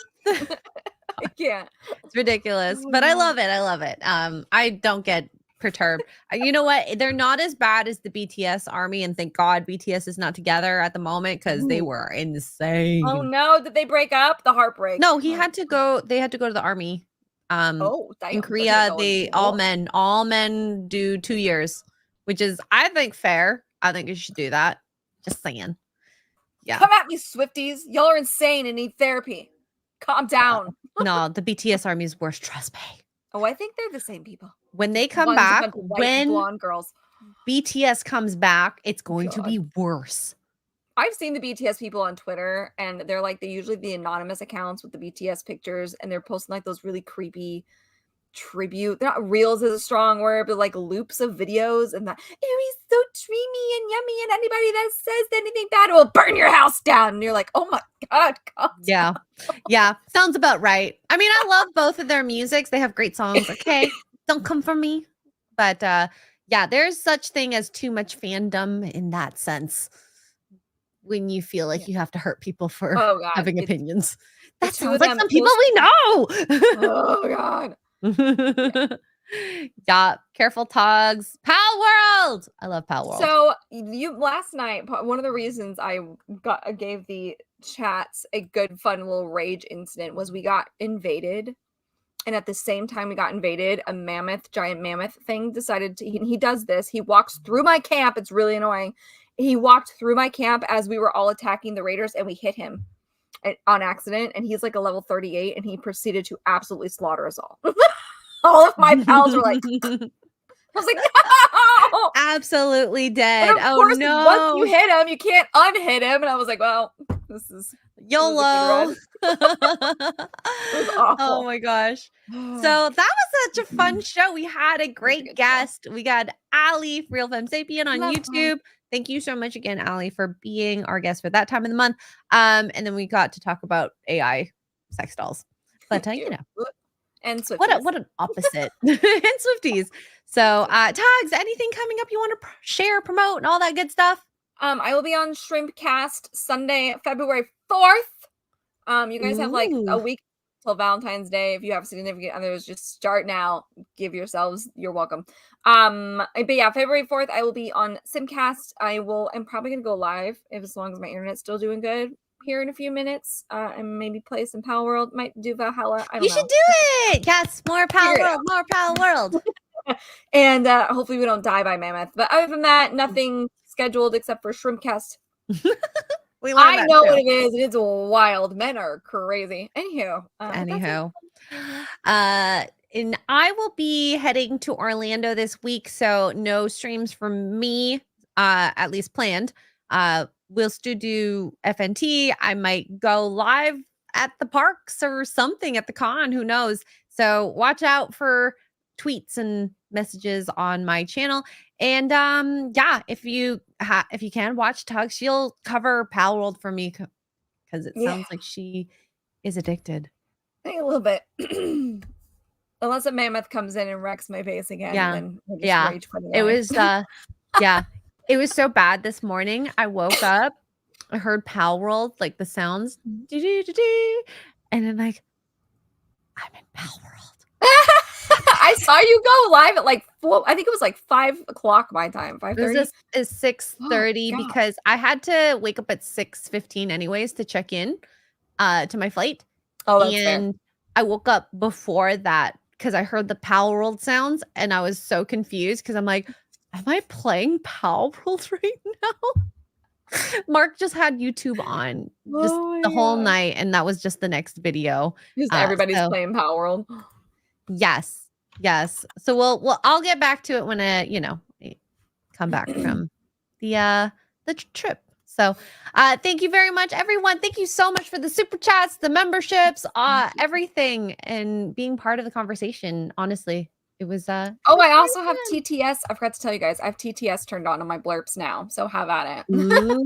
I can't. It's ridiculous, Oh, but I no. love it. I love it. I don't get perturbed. You know what? They're not as bad as the BTS army, and thank God BTS is not together at the moment because they Ooh. were insane. Oh no, did they break up? The heartbreak. No, he Oh. had to go. They had to go to the army. Oh, damn. In They're Korea, gonna go they into all men do 2 years, which is I think fair. I think you should do that. Just saying. Yeah. Come at me, Swifties. Y'all are insane and need therapy. Calm down. No, the BTS army is worse. Trust me. Oh, I think they're the same people. When they come One's a back, bunch of white when blonde girls. BTS comes back, it's going to God. be worse. I've seen the BTS people on Twitter, and they're like, they usually the anonymous accounts with the BTS pictures, and they're posting like those really creepy tribute. They're not reels is a strong word, but like loops of videos, and that oh, he's so dreamy and yummy, and anybody that says anything bad will burn your house down. And you're like, oh my god, Yeah. Yeah. Sounds about right. I mean, I love both of their musics. They have great songs. Okay. Don't come for me. But yeah, there's such thing as too much fandom in that sense. When you feel like you have to hurt people for Oh god, having it's- opinions. the That two sounds of like them some people we know. oh god. Yeah, careful Togs. Pal World. I love Pal World. So you last night, one of the reasons I gave the chats a good fun little rage incident was we got invaded, and at the same time we got invaded, a giant mammoth thing decided to. He does this. He walks through my camp. It's really annoying. He walked through my camp as we were all attacking the raiders, and we hit him on accident. And he's like a level 38, and he proceeded to absolutely slaughter us all. All of my pals were like, I was like, no! Absolutely And dead. of Oh course, no. once you hit him, you can't unhit him. And I was like, well, this is YOLO. awful. Oh my gosh. So that was such a fun show. We had a great good show. guest. We got Aly, RealFemSapien on Love her. YouTube. Thank you so much again, Aly, for being our guest for that time of the month. And then we got to talk about AI sex dolls. But you know, and Swifties. what an opposite. And Swifties. So Tags, anything coming up you want to share, promote, and all that good stuff? I will be on Shrimpcast Sunday, February 4th. You guys have like a Ooh. week till Valentine's Day. If you have significant others, just start now. Give yourselves, you're welcome. But yeah, February 4th, I will be on Simcast. I'm probably gonna go live as long as my internet's still doing good here in a few minutes. And maybe play some Pal World. Might do Valhalla. I don't You know. should do it. Yes, more Pal Figure it World, more Pal World. And hopefully we don't die by mammoth. But other than that, nothing scheduled except for Shrimpcast. We learned I that know too. what it is. It's wild. Men are crazy. Anywho. Anyhow. And I will be heading to Orlando this week, so no streams from me, at least planned. we'll still do FNT. I might go live at the parks or something at the con. Who knows? So watch out for tweets and messages on my channel. And yeah, if you can watch Tug, she'll cover Pal World for me because it sounds like she is addicted. I think a little bit. Unless a mammoth comes in and wrecks my face again. Yeah. Then we'll just Yeah. rage quit It away. was yeah. It was so bad this morning. I woke up, I heard Pal World, like the sounds, and then like, I'm in Pal World. I saw you go live at like 4. I think it was like 5 o'clock my time. 5:30. This is 6:30 God. because I had to wake up at 6:15 anyways to check in to my flight. Oh, that's fair. And I woke up before that because I heard the Pal World sounds and I was so confused because I'm like, am I playing Pal World right now? Mark just had YouTube on just the whole night, and that was just the next video. Just everybody's so- playing Power World. Yes. So I'll get back to it when I, come back from the trip. So thank you very much, everyone. Thank you so much for the super chats, the memberships, everything, and being part of the conversation. Honestly, it was Oh, I also have TTS. I forgot to tell you guys, I have TTS turned on my blurps now. So have at it. Ooh,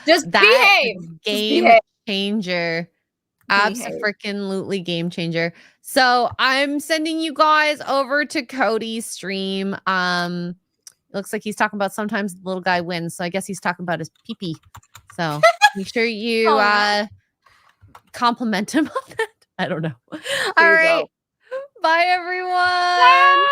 Just behave. Game changer. Abso-freaking-lutely game changer. So I'm sending you guys over to Cody's stream. It looks like he's talking about sometimes the little guy wins. So I guess he's talking about his pee-pee. So make sure you compliment him on that. I don't know. All right. Bye, everyone. Bye.